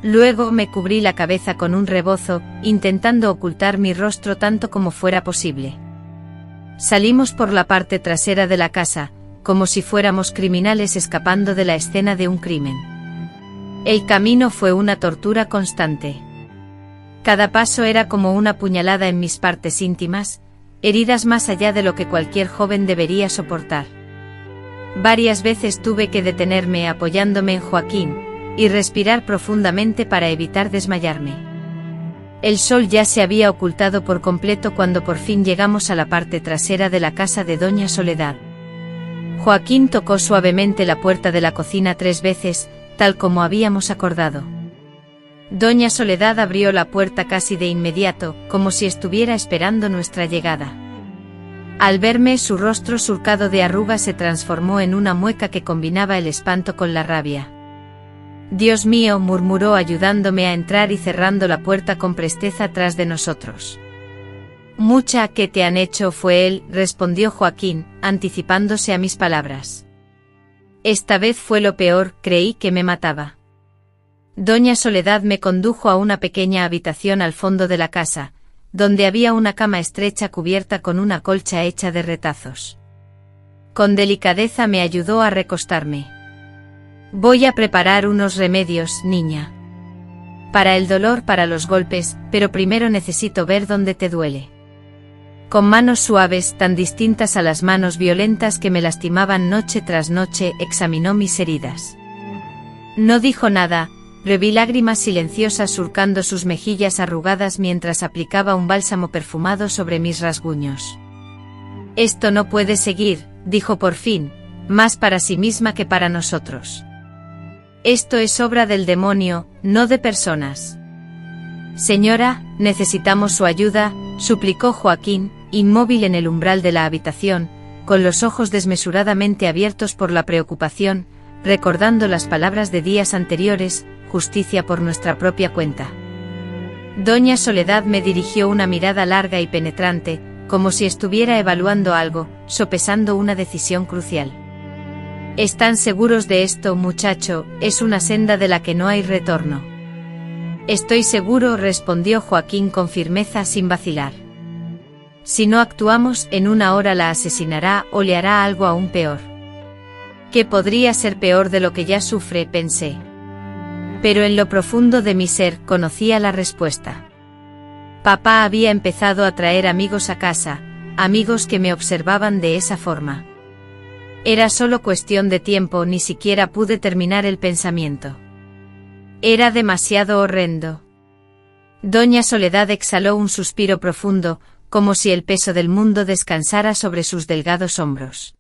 Luego me cubrí la cabeza con un rebozo, intentando ocultar mi rostro tanto como fuera posible. Salimos por la parte trasera de la casa, como si fuéramos criminales escapando de la escena de un crimen. El camino fue una tortura constante. Cada paso era como una puñalada en mis partes íntimas, heridas más allá de lo que cualquier joven debería soportar. Varias veces tuve que detenerme apoyándome en Joaquín, y respirar profundamente para evitar desmayarme. El sol ya se había ocultado por completo cuando por fin llegamos a la parte trasera de la casa de Doña Soledad. Joaquín tocó suavemente la puerta de la cocina 3 veces, tal como habíamos acordado. Doña Soledad abrió la puerta casi de inmediato, como si estuviera esperando nuestra llegada. Al verme, su rostro surcado de arrugas se transformó en una mueca que combinaba el espanto con la rabia. «Dios mío», murmuró ayudándome a entrar y cerrando la puerta con presteza tras de nosotros. «Mucha que te han hecho», fue él, respondió Joaquín, anticipándose a mis palabras. Esta vez fue lo peor, creí que me mataba. Doña Soledad me condujo a una pequeña habitación al fondo de la casa, donde había una cama estrecha cubierta con una colcha hecha de retazos. Con delicadeza me ayudó a recostarme. «Voy a preparar unos remedios, niña. Para el dolor, para los golpes, pero primero necesito ver dónde te duele». Con manos suaves, tan distintas a las manos violentas que me lastimaban noche tras noche, examinó mis heridas. No dijo nada, pero vi lágrimas silenciosas surcando sus mejillas arrugadas mientras aplicaba un bálsamo perfumado sobre mis rasguños. «Esto no puede seguir», dijo por fin, más para sí misma que para nosotros. «Esto es obra del demonio, no de personas». «Señora, necesitamos su ayuda», suplicó Joaquín, inmóvil en el umbral de la habitación, con los ojos desmesuradamente abiertos por la preocupación, recordando las palabras de días anteriores, justicia por nuestra propia cuenta. Doña Soledad me dirigió una mirada larga y penetrante, como si estuviera evaluando algo, sopesando una decisión crucial. «¿Están seguros de esto, muchacho? Es una senda de la que no hay retorno». «Estoy seguro», respondió Joaquín con firmeza sin vacilar. «Si no actuamos, en una hora la asesinará o le hará algo aún peor». «¿Qué podría ser peor de lo que ya sufre?», pensé. Pero en lo profundo de mi ser conocía la respuesta. Papá había empezado a traer amigos a casa, amigos que me observaban de esa forma. Era solo cuestión de tiempo, ni siquiera pude terminar el pensamiento. Era demasiado horrendo. Doña Soledad exhaló un suspiro profundo, como si el peso del mundo descansara sobre sus delgados hombros.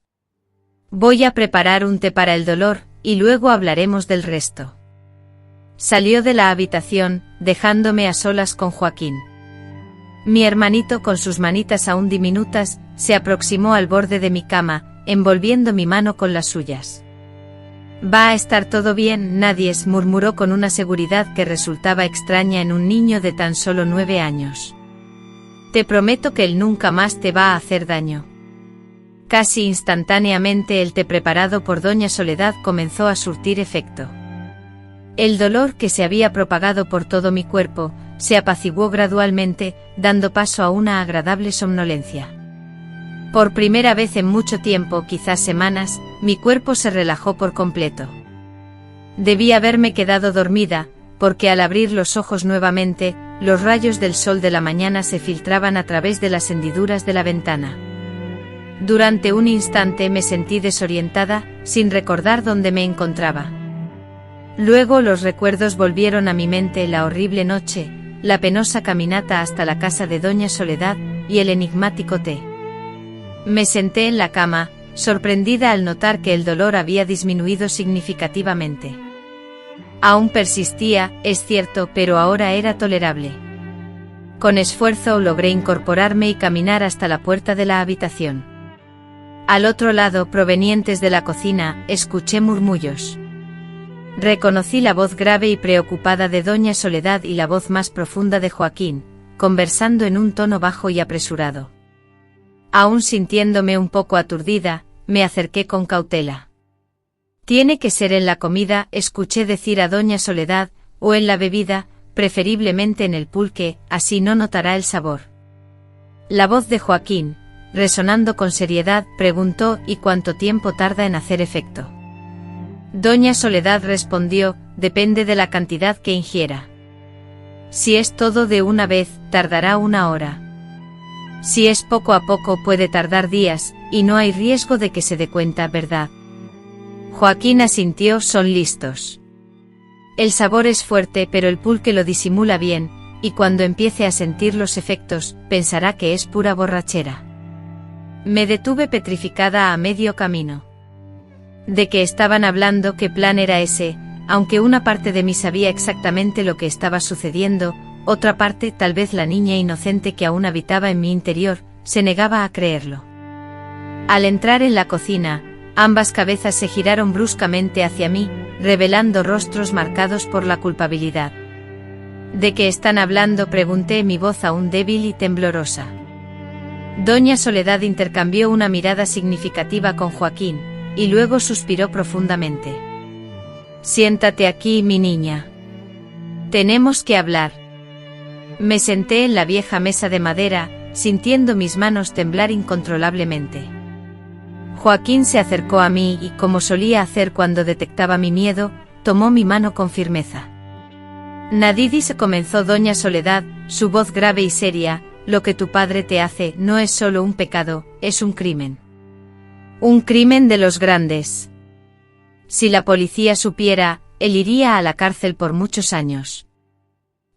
«Voy a preparar un té para el dolor, y luego hablaremos del resto». Salió de la habitación, dejándome a solas con Joaquín. Mi hermanito, con sus manitas aún diminutas, se aproximó al borde de mi cama, envolviendo mi mano con las suyas. «Va a estar todo bien, Nadies», murmuró con una seguridad que resultaba extraña en un niño de tan solo 9 años. «Te prometo que él nunca más te va a hacer daño». Casi instantáneamente el té preparado por Doña Soledad comenzó a surtir efecto. El dolor que se había propagado por todo mi cuerpo, se apaciguó gradualmente, dando paso a una agradable somnolencia. Por primera vez en mucho tiempo, quizás semanas, mi cuerpo se relajó por completo. Debí haberme quedado dormida, porque al abrir los ojos nuevamente, los rayos del sol de la mañana se filtraban a través de las hendiduras de la ventana. Durante un instante me sentí desorientada, sin recordar dónde me encontraba. Luego los recuerdos volvieron a mi mente: la horrible noche, la penosa caminata hasta la casa de Doña Soledad, y el enigmático té. Me senté en la cama, sorprendida al notar que el dolor había disminuido significativamente. Aún persistía, es cierto, pero ahora era tolerable. Con esfuerzo logré incorporarme y caminar hasta la puerta de la habitación. Al otro lado, provenientes de la cocina, escuché murmullos. Reconocí la voz grave y preocupada de doña Soledad y la voz más profunda de Joaquín, conversando en un tono bajo y apresurado. Aún sintiéndome un poco aturdida, me acerqué con cautela. «Tiene que ser en la comida», escuché decir a doña Soledad, «o en la bebida, preferiblemente en el pulque, así no notará el sabor». La voz de Joaquín, resonando con seriedad, preguntó: «¿Y cuánto tiempo tarda en hacer efecto?». Doña Soledad respondió: «Depende de la cantidad que ingiera. Si es todo de una vez, tardará 1 hora. Si es poco a poco, puede tardar días, y no hay riesgo de que se dé cuenta, ¿verdad?». Joaquín asintió: «Son listos. El sabor es fuerte, pero el pulque lo disimula bien, y cuando empiece a sentir los efectos, pensará que es pura borrachera». Me detuve petrificada a medio camino. ¿De qué estaban hablando? ¿Qué plan era ese? Aunque una parte de mí sabía exactamente lo que estaba sucediendo, otra parte, tal vez la niña inocente que aún habitaba en mi interior, se negaba a creerlo. Al entrar en la cocina, ambas cabezas se giraron bruscamente hacia mí, revelando rostros marcados por la culpabilidad. ¿De qué están hablando?, pregunté, mi voz aún débil y temblorosa. Doña Soledad intercambió una mirada significativa con Joaquín, y luego suspiró profundamente. «Siéntate aquí, mi niña. Tenemos que hablar». Me senté en la vieja mesa de madera, sintiendo mis manos temblar incontrolablemente. Joaquín se acercó a mí y, como solía hacer cuando detectaba mi miedo, tomó mi mano con firmeza. «Nadidis», comenzó doña Soledad, su voz grave y seria, «lo que tu padre te hace no es solo un pecado, es un crimen. Un crimen de los grandes. Si la policía supiera, él iría a la cárcel por muchos años».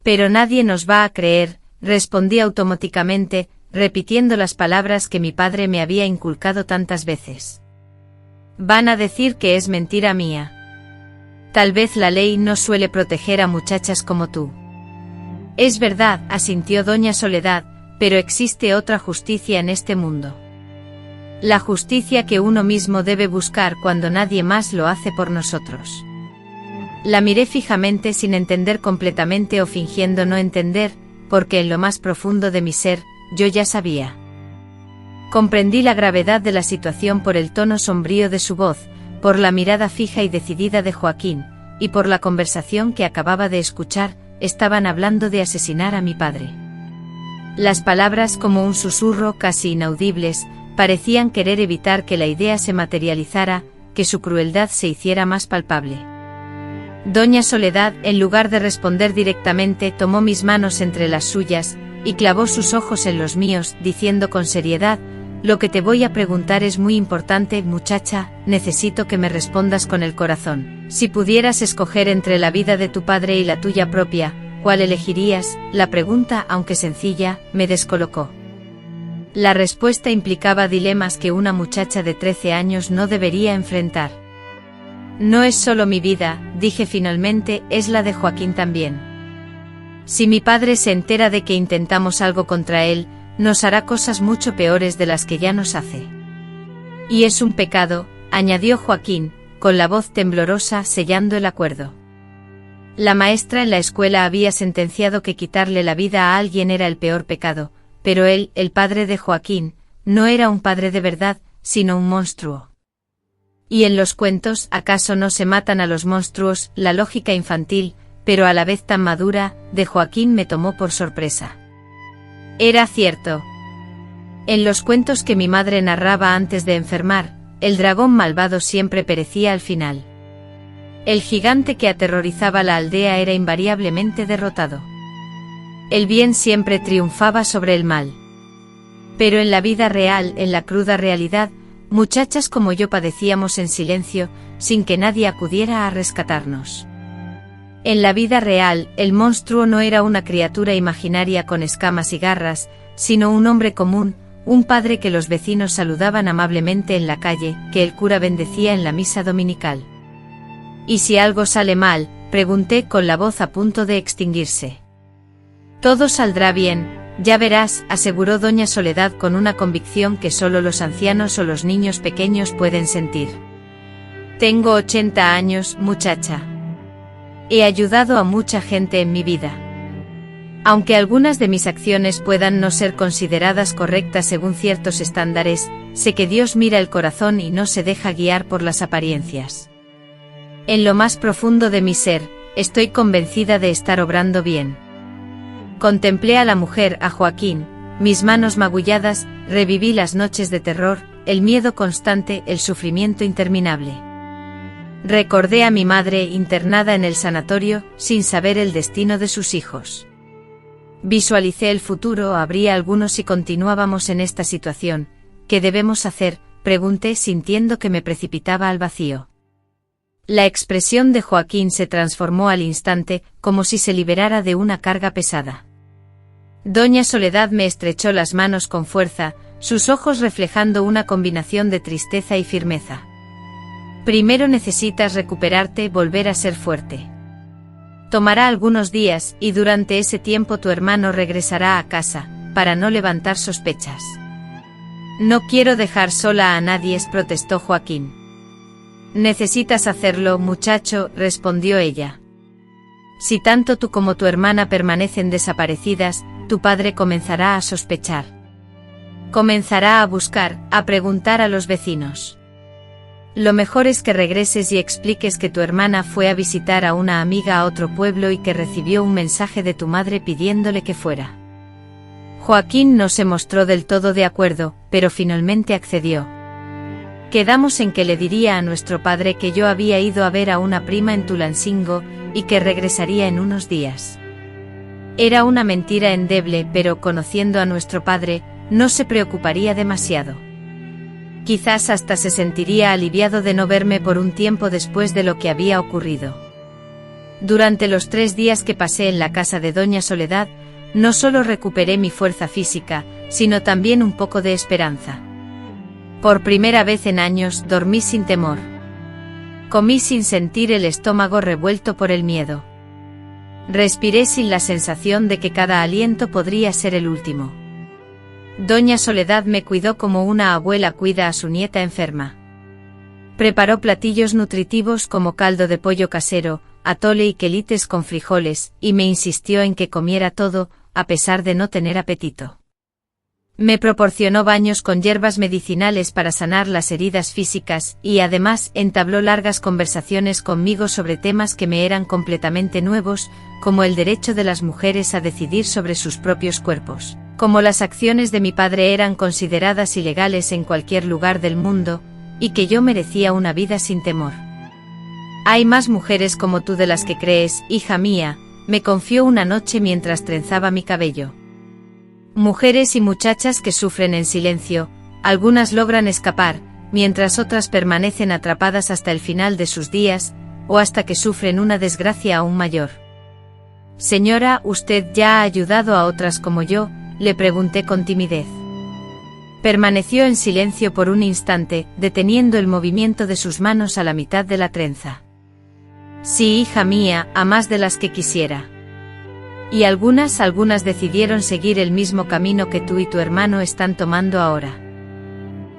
«Pero nadie nos va a creer», respondí automáticamente, repitiendo las palabras que mi padre me había inculcado tantas veces. «Van a decir que es mentira mía. Tal vez la ley no suele proteger a muchachas como tú». «Es verdad», asintió doña Soledad, «pero existe otra justicia en este mundo. La justicia que uno mismo debe buscar cuando nadie más lo hace por nosotros». La miré fijamente sin entender completamente o fingiendo no entender, porque en lo más profundo de mi ser, yo ya sabía. Comprendí la gravedad de la situación por el tono sombrío de su voz, por la mirada fija y decidida de Joaquín, y por la conversación que acababa de escuchar. Estaban hablando de asesinar a mi padre. Las palabras, como un susurro, casi inaudibles, parecían querer evitar que la idea se materializara, que su crueldad se hiciera más palpable. Doña Soledad, en lugar de responder directamente, tomó mis manos entre las suyas, y clavó sus ojos en los míos, diciendo con seriedad: «Lo que te voy a preguntar es muy importante, muchacha, necesito que me respondas con el corazón. Si pudieras escoger entre la vida de tu padre y la tuya propia, ¿cuál elegirías?». La pregunta, aunque sencilla, me descolocó. La respuesta implicaba dilemas que una muchacha de 13 años no debería enfrentar. «No es solo mi vida», dije finalmente, «es la de Joaquín también. Si mi padre se entera de que intentamos algo contra él, nos hará cosas mucho peores de las que ya nos hace. Y es un pecado», añadió Joaquín, con la voz temblorosa, sellando el acuerdo. La maestra en la escuela había sentenciado que quitarle la vida a alguien era el peor pecado, pero él, el padre de Joaquín, no era un padre de verdad, sino un monstruo. Y en los cuentos, ¿acaso no se matan a los monstruos? La lógica infantil, pero a la vez tan madura, de Joaquín me tomó por sorpresa. Era cierto. En los cuentos que mi madre narraba antes de enfermar, el dragón malvado siempre perecía al final. El gigante que aterrorizaba la aldea era invariablemente derrotado. El bien siempre triunfaba sobre el mal. Pero en la vida real, en la cruda realidad, muchachas como yo padecíamos en silencio, sin que nadie acudiera a rescatarnos. En la vida real, el monstruo no era una criatura imaginaria con escamas y garras, sino un hombre común, un padre que los vecinos saludaban amablemente en la calle, que el cura bendecía en la misa dominical. ¿Y si algo sale mal?, pregunté con la voz a punto de extinguirse. Todo saldrá bien, ya verás, aseguró doña Soledad con una convicción que solo los ancianos o los niños pequeños pueden sentir. Tengo 80 años, muchacha. He ayudado a mucha gente en mi vida. Aunque algunas de mis acciones puedan no ser consideradas correctas según ciertos estándares, sé que Dios mira el corazón y no se deja guiar por las apariencias. En lo más profundo de mi ser, estoy convencida de estar obrando bien. Contemplé a la mujer, a Joaquín, mis manos magulladas, reviví las noches de terror, el miedo constante, el sufrimiento interminable. Recordé a mi madre internada en el sanatorio, sin saber el destino de sus hijos. Visualicé el futuro, habría algunos si continuábamos en esta situación. ¿Qué debemos hacer?, pregunté sintiendo que me precipitaba al vacío. La expresión de Joaquín se transformó al instante, como si se liberara de una carga pesada. Doña Soledad me estrechó las manos con fuerza, sus ojos reflejando una combinación de tristeza y firmeza. Primero necesitas recuperarte, volver a ser fuerte. Tomará algunos días, y durante ese tiempo tu hermano regresará a casa, para no levantar sospechas. No quiero dejar sola a nadie, protestó Joaquín. Necesitas hacerlo, muchacho, respondió ella. Si tanto tú como tu hermana permanecen desaparecidas, tu padre comenzará a sospechar. Comenzará a buscar, a preguntar a los vecinos. Lo mejor es que regreses y expliques que tu hermana fue a visitar a una amiga a otro pueblo y que recibió un mensaje de tu madre pidiéndole que fuera. Joaquín no se mostró del todo de acuerdo, pero finalmente accedió. Quedamos en que le diría a nuestro padre que yo había ido a ver a una prima en Tulancingo, y que regresaría en unos días. Era una mentira endeble, pero conociendo a nuestro padre, no se preocuparía demasiado. Quizás hasta se sentiría aliviado de no verme por un tiempo después de lo que había ocurrido. Durante los 3 días que pasé en la casa de doña Soledad, no solo recuperé mi fuerza física, sino también un poco de esperanza. Por primera vez en años dormí sin temor. Comí sin sentir el estómago revuelto por el miedo. Respiré sin la sensación de que cada aliento podría ser el último. Doña Soledad me cuidó como una abuela cuida a su nieta enferma. Preparó platillos nutritivos como caldo de pollo casero, atole y quelites con frijoles, y me insistió en que comiera todo, a pesar de no tener apetito. Me proporcionó baños con hierbas medicinales para sanar las heridas físicas, y además entabló largas conversaciones conmigo sobre temas que me eran completamente nuevos, como el derecho de las mujeres a decidir sobre sus propios cuerpos, como las acciones de mi padre eran consideradas ilegales en cualquier lugar del mundo, y que yo merecía una vida sin temor. Hay más mujeres como tú de las que crees, hija mía, me confió una noche mientras trenzaba mi cabello. Mujeres y muchachas que sufren en silencio, algunas logran escapar, mientras otras permanecen atrapadas hasta el final de sus días, o hasta que sufren una desgracia aún mayor. Señora, ¿usted ya ha ayudado a otras como yo?, le pregunté con timidez. Permaneció en silencio por un instante, deteniendo el movimiento de sus manos a la mitad de la trenza. Sí, hija mía, a más de las que quisiera. Y algunas decidieron seguir el mismo camino que tú y tu hermano están tomando ahora.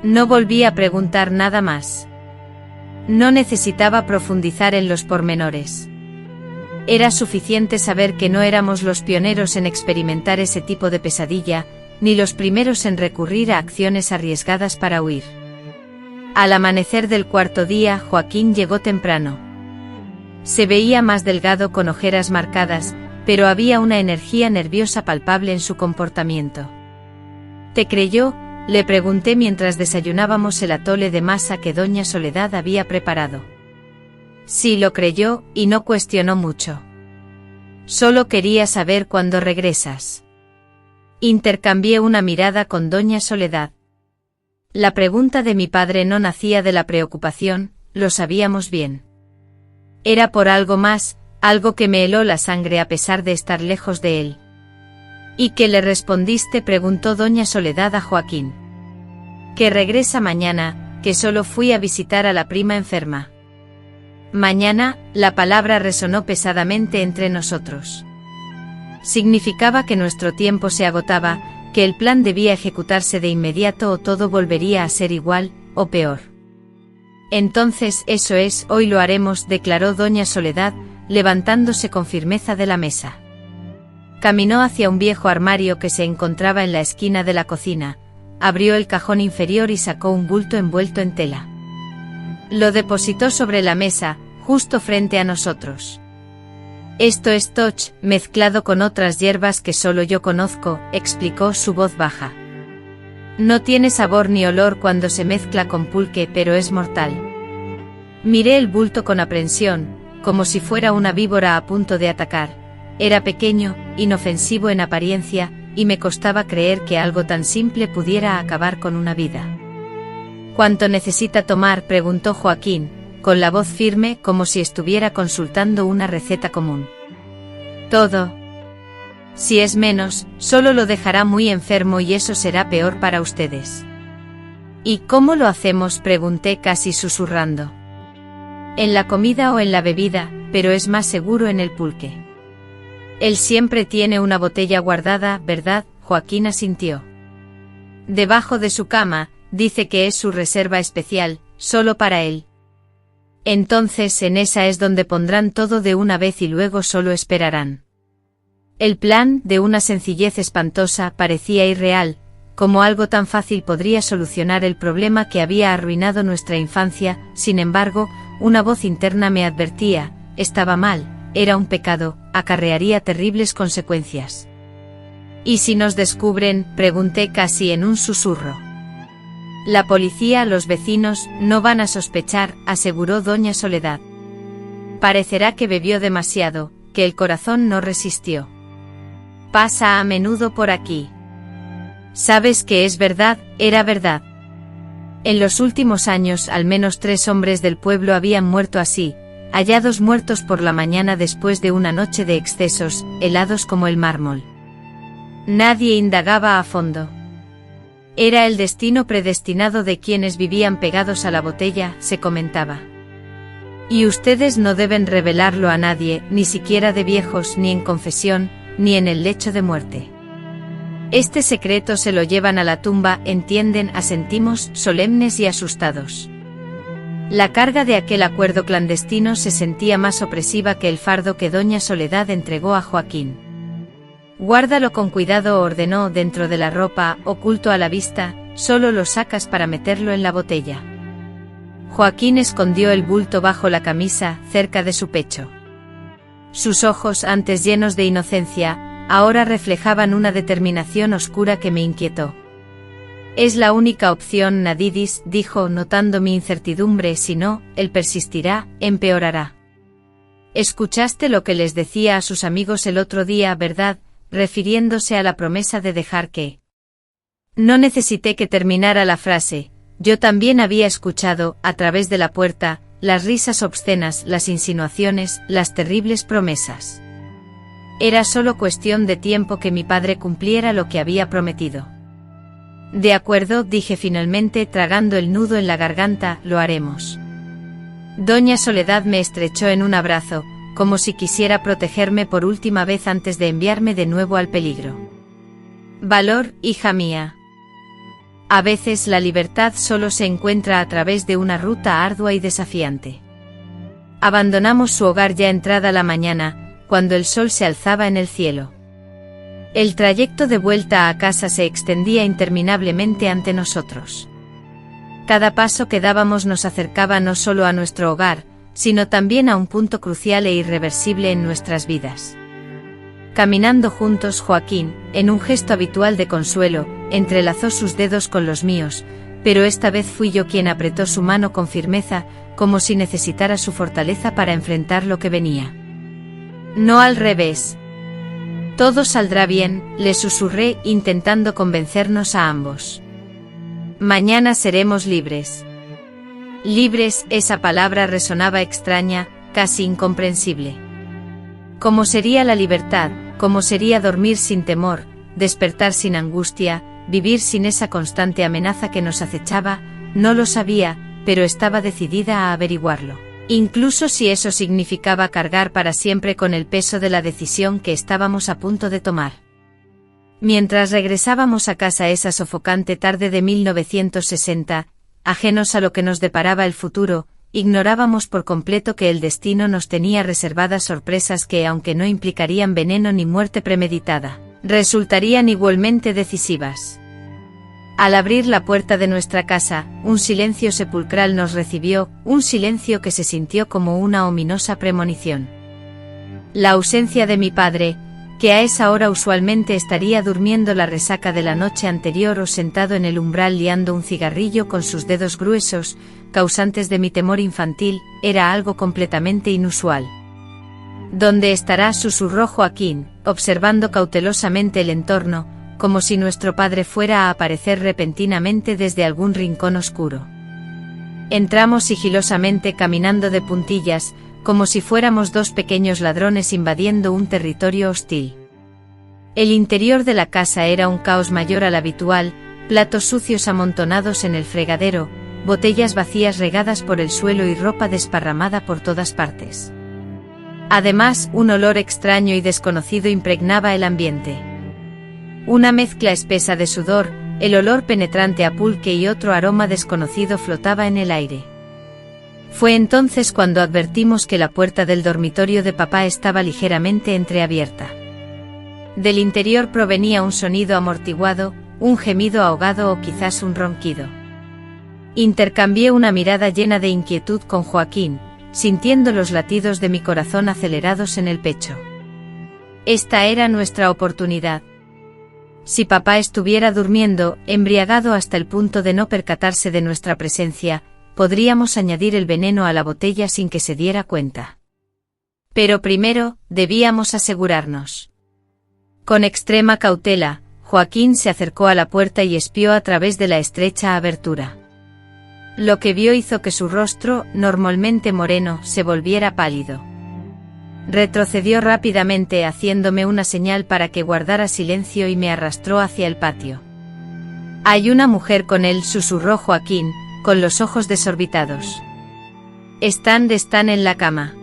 No volví a preguntar nada más. No necesitaba profundizar en los pormenores. Era suficiente saber que no éramos los pioneros en experimentar ese tipo de pesadilla, ni los primeros en recurrir a acciones arriesgadas para huir. Al amanecer del 4.º día, Joaquín llegó temprano. Se veía más delgado con ojeras marcadas, pero había una energía nerviosa palpable en su comportamiento. ¿Te creyó?, le pregunté mientras desayunábamos el atole de masa que doña Soledad había preparado. Sí, lo creyó, y no cuestionó mucho. Solo quería saber cuándo regresas. Intercambié una mirada con doña Soledad. La pregunta de mi padre no nacía de la preocupación, lo sabíamos bien. Era por algo más, algo que me heló la sangre a pesar de estar lejos de él. ¿Y qué le respondiste?, preguntó doña Soledad a Joaquín. Que regresa mañana, que solo fui a visitar a la prima enferma. Mañana, la palabra resonó pesadamente entre nosotros. Significaba que nuestro tiempo se agotaba, que el plan debía ejecutarse de inmediato o todo volvería a ser igual, o peor. Entonces, eso es, hoy lo haremos, declaró doña Soledad, levantándose con firmeza de la mesa. Caminó hacia un viejo armario que se encontraba en la esquina de la cocina, abrió el cajón inferior y sacó un bulto envuelto en tela. Lo depositó sobre la mesa, justo frente a nosotros. Esto es toch, mezclado con otras hierbas que solo yo conozco, explicó su voz baja. No tiene sabor ni olor cuando se mezcla con pulque, pero es mortal. Miré el bulto con aprensión, como si fuera una víbora a punto de atacar. Era pequeño, inofensivo en apariencia, y me costaba creer que algo tan simple pudiera acabar con una vida. ¿Cuánto necesita tomar?, preguntó Joaquín, con la voz firme como si estuviera consultando una receta común. Todo. Si es menos, solo lo dejará muy enfermo y eso será peor para ustedes. ¿Y cómo lo hacemos?, pregunté casi susurrando. En la comida o en la bebida, pero es más seguro en el pulque. Él siempre tiene una botella guardada, ¿verdad?, Joaquín asintió. Debajo de su cama, dice que es su reserva especial, solo para él. Entonces en esa es donde pondrán todo de una vez y luego solo esperarán. El plan, de una sencillez espantosa, parecía irreal, como algo tan fácil podría solucionar el problema que había arruinado nuestra infancia. Sin embargo, una voz interna me advertía, estaba mal, era un pecado, acarrearía terribles consecuencias. ¿Y si nos descubren?, pregunté casi en un susurro. La policía, los vecinos, no van a sospechar, aseguró doña Soledad. Parecerá que bebió demasiado, que el corazón no resistió. Pasa a menudo por aquí. Sabes que es verdad, era verdad. En los últimos años al menos 3 hombres del pueblo habían muerto así, hallados muertos por la mañana después de una noche de excesos, helados como el mármol. Nadie indagaba a fondo. Era el destino predestinado de quienes vivían pegados a la botella, se comentaba. Y ustedes no deben revelarlo a nadie, ni siquiera de viejos, ni en confesión, ni en el lecho de muerte. Este secreto se lo llevan a la tumba, entienden, asentimos, solemnes y asustados. La carga de aquel acuerdo clandestino se sentía más opresiva que el fardo que doña Soledad entregó a Joaquín. Guárdalo con cuidado, ordenó, dentro de la ropa, oculto a la vista, solo lo sacas para meterlo en la botella. Joaquín escondió el bulto bajo la camisa, cerca de su pecho. Sus ojos, antes llenos de inocencia, ahora reflejaban una determinación oscura que me inquietó. Es la única opción, Nadidis, dijo, notando mi incertidumbre, si no, él persistirá, empeorará. Escuchaste lo que les decía a sus amigos el otro día, ¿verdad?, refiriéndose a la promesa de dejar que... No necesité que terminara la frase, yo también había escuchado, a través de la puerta, las risas obscenas, las insinuaciones, las terribles promesas. Era solo cuestión de tiempo que mi padre cumpliera lo que había prometido. De acuerdo, dije finalmente, tragando el nudo en la garganta, lo haremos. Doña Soledad me estrechó en un abrazo, como si quisiera protegerme por última vez antes de enviarme de nuevo al peligro. Valor, hija mía. A veces la libertad solo se encuentra a través de una ruta ardua y desafiante. Abandonamos su hogar ya entrada la mañana, cuando el sol se alzaba en el cielo. El trayecto de vuelta a casa se extendía interminablemente ante nosotros. Cada paso que dábamos nos acercaba no solo a nuestro hogar, sino también a un punto crucial e irreversible en nuestras vidas. Caminando juntos, Joaquín, en un gesto habitual de consuelo, entrelazó sus dedos con los míos, pero esta vez fui yo quien apretó su mano con firmeza, como si necesitara su fortaleza para enfrentar lo que venía. No al revés. Todo saldrá bien, le susurré, intentando convencernos a ambos. Mañana seremos libres. Libres, esa palabra resonaba extraña, casi incomprensible. ¿Cómo sería la libertad? ¿Cómo sería dormir sin temor, despertar sin angustia, vivir sin esa constante amenaza que nos acechaba, no lo sabía, pero estaba decidida a averiguarlo. Incluso si eso significaba cargar para siempre con el peso de la decisión que estábamos a punto de tomar. Mientras regresábamos a casa esa sofocante tarde de 1960, ajenos a lo que nos deparaba el futuro, ignorábamos por completo que el destino nos tenía reservadas sorpresas que, aunque no implicarían veneno ni muerte premeditada, resultarían igualmente decisivas. Al abrir la puerta de nuestra casa, un silencio sepulcral nos recibió, un silencio que se sintió como una ominosa premonición. La ausencia de mi padre, que a esa hora usualmente estaría durmiendo la resaca de la noche anterior o sentado en el umbral liando un cigarrillo con sus dedos gruesos, causantes de mi temor infantil, era algo completamente inusual. ¿Dónde estará?, susurró Joaquín, observando cautelosamente el entorno, como si nuestro padre fuera a aparecer repentinamente desde algún rincón oscuro. Entramos sigilosamente caminando de puntillas, como si fuéramos dos pequeños ladrones invadiendo un territorio hostil. El interior de la casa era un caos mayor al habitual, platos sucios amontonados en el fregadero, botellas vacías regadas por el suelo y ropa desparramada por todas partes. Además, un olor extraño y desconocido impregnaba el ambiente. Una mezcla espesa de sudor, el olor penetrante a pulque y otro aroma desconocido flotaba en el aire. Fue entonces cuando advertimos que la puerta del dormitorio de papá estaba ligeramente entreabierta. Del interior provenía un sonido amortiguado, un gemido ahogado o quizás un ronquido. Intercambié una mirada llena de inquietud con Joaquín, sintiendo los latidos de mi corazón acelerados en el pecho. Esta era nuestra oportunidad. Si papá estuviera durmiendo, embriagado hasta el punto de no percatarse de nuestra presencia, podríamos añadir el veneno a la botella sin que se diera cuenta. Pero primero, debíamos asegurarnos. Con extrema cautela, Joaquín se acercó a la puerta y espió a través de la estrecha abertura. Lo que vio hizo que su rostro, normalmente moreno, se volviera pálido. Retrocedió rápidamente haciéndome una señal para que guardara silencio y me arrastró hacia el patio. «Hay una mujer con él», susurró Joaquín, con los ojos desorbitados. Están en la cama».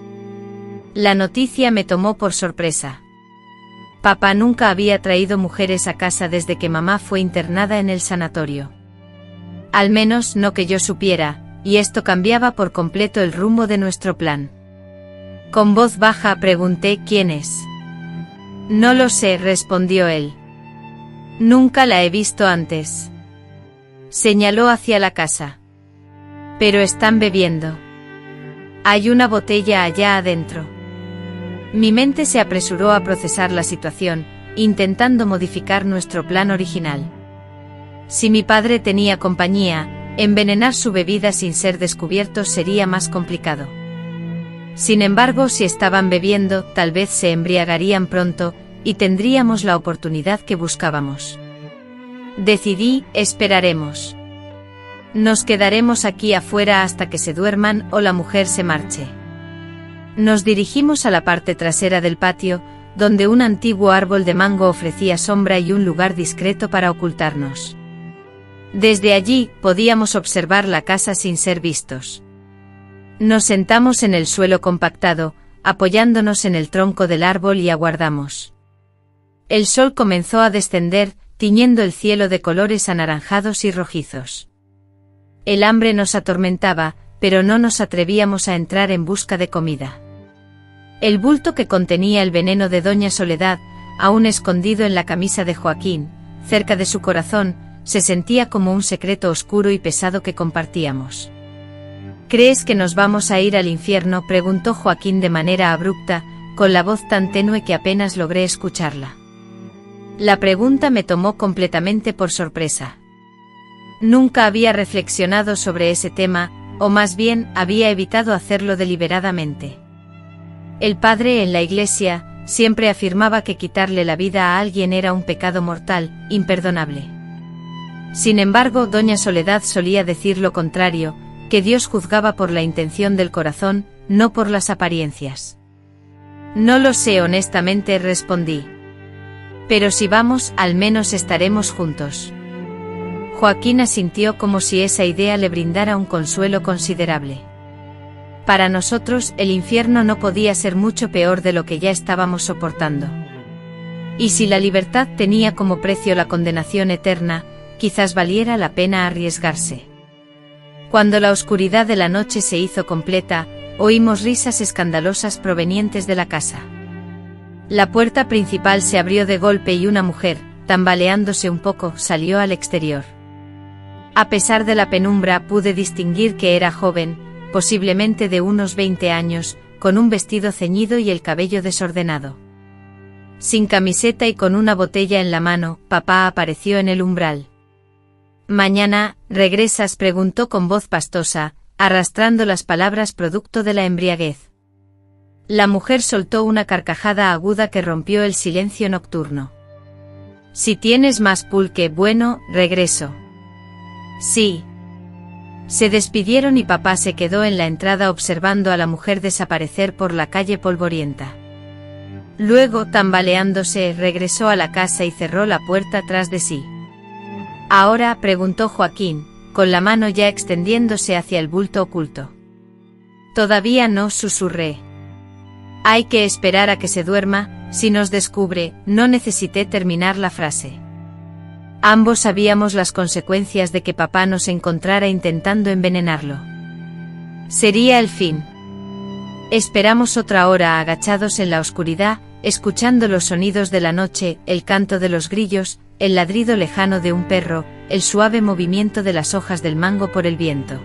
La noticia me tomó por sorpresa. Papá nunca había traído mujeres a casa desde que mamá fue internada en el sanatorio. Al menos no que yo supiera, y esto cambiaba por completo el rumbo de nuestro plan. Con voz baja pregunté: «¿Quién es?». «No lo sé», respondió él. «Nunca la he visto antes». Señaló hacia la casa. «Pero están bebiendo. Hay una botella allá adentro». Mi mente se apresuró a procesar la situación, intentando modificar nuestro plan original. Si mi padre tenía compañía, envenenar su bebida sin ser descubierto sería más complicado. Sin embargo, si estaban bebiendo, tal vez se embriagarían pronto, y tendríamos la oportunidad que buscábamos. Decidí: esperaremos. Nos quedaremos aquí afuera hasta que se duerman o la mujer se marche. Nos dirigimos a la parte trasera del patio, donde un antiguo árbol de mango ofrecía sombra y un lugar discreto para ocultarnos. Desde allí, podíamos observar la casa sin ser vistos. Nos sentamos en el suelo compactado, apoyándonos en el tronco del árbol y aguardamos. El sol comenzó a descender, tiñendo el cielo de colores anaranjados y rojizos. El hambre nos atormentaba, pero no nos atrevíamos a entrar en busca de comida. El bulto que contenía el veneno de Doña Soledad, aún escondido en la camisa de Joaquín, cerca de su corazón, se sentía como un secreto oscuro y pesado que compartíamos. «¿Crees que nos vamos a ir al infierno?», preguntó Joaquín de manera abrupta, con la voz tan tenue que apenas logré escucharla. La pregunta me tomó completamente por sorpresa. Nunca había reflexionado sobre ese tema, o más bien, había evitado hacerlo deliberadamente. El padre en la iglesia siempre afirmaba que quitarle la vida a alguien era un pecado mortal, imperdonable. Sin embargo, Doña Soledad solía decir lo contrario, que Dios juzgaba por la intención del corazón, no por las apariencias. «No lo sé honestamente», respondí. «Pero si vamos, al menos estaremos juntos». Joaquín asintió como si esa idea le brindara un consuelo considerable. Para nosotros, el infierno no podía ser mucho peor de lo que ya estábamos soportando. Y si la libertad tenía como precio la condenación eterna, quizás valiera la pena arriesgarse. Cuando la oscuridad de la noche se hizo completa, oímos risas escandalosas provenientes de la casa. La puerta principal se abrió de golpe y una mujer, tambaleándose un poco, salió al exterior. A pesar de la penumbra pude distinguir que era joven, posiblemente de unos 20 años, con un vestido ceñido y el cabello desordenado. Sin camiseta y con una botella en la mano, papá apareció en el umbral. «¿Mañana regresas?», preguntó con voz pastosa, arrastrando las palabras producto de la embriaguez. La mujer soltó una carcajada aguda que rompió el silencio nocturno. «Si tienes más pulque, bueno, regreso». «Sí». Se despidieron y papá se quedó en la entrada observando a la mujer desaparecer por la calle polvorienta. Luego, tambaleándose, regresó a la casa y cerró la puerta tras de sí. «¿Ahora?», preguntó Joaquín, con la mano ya extendiéndose hacia el bulto oculto. «Todavía no», susurré. «Hay que esperar a que se duerma, si nos descubre». No necesité terminar la frase. Ambos sabíamos las consecuencias de que papá nos encontrara intentando envenenarlo. Sería el fin. Esperamos otra hora agachados en la oscuridad, escuchando los sonidos de la noche, el canto de los grillos, el ladrido lejano de un perro, el suave movimiento de las hojas del mango por el viento.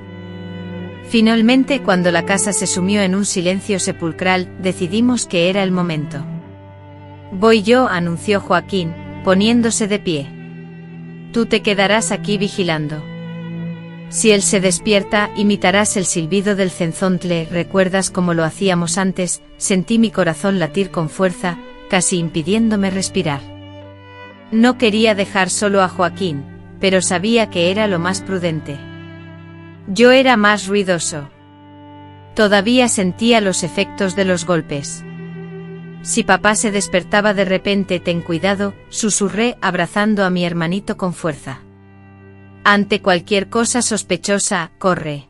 Finalmente, cuando la casa se sumió en un silencio sepulcral, decidimos que era el momento. «Voy yo», anunció Joaquín, poniéndose de pie. «Tú te quedarás aquí vigilando. Si él se despierta, imitarás el silbido del cenzontle». «¿Recuerdas cómo lo hacíamos antes?». Sentí mi corazón latir con fuerza, casi impidiéndome respirar. No quería dejar solo a Joaquín, pero sabía que era lo más prudente. Yo era más ruidoso. Todavía sentía los efectos de los golpes. «Si papá se despertaba de repente, ten cuidado», susurré, abrazando a mi hermanito con fuerza. «Ante cualquier cosa sospechosa, corre».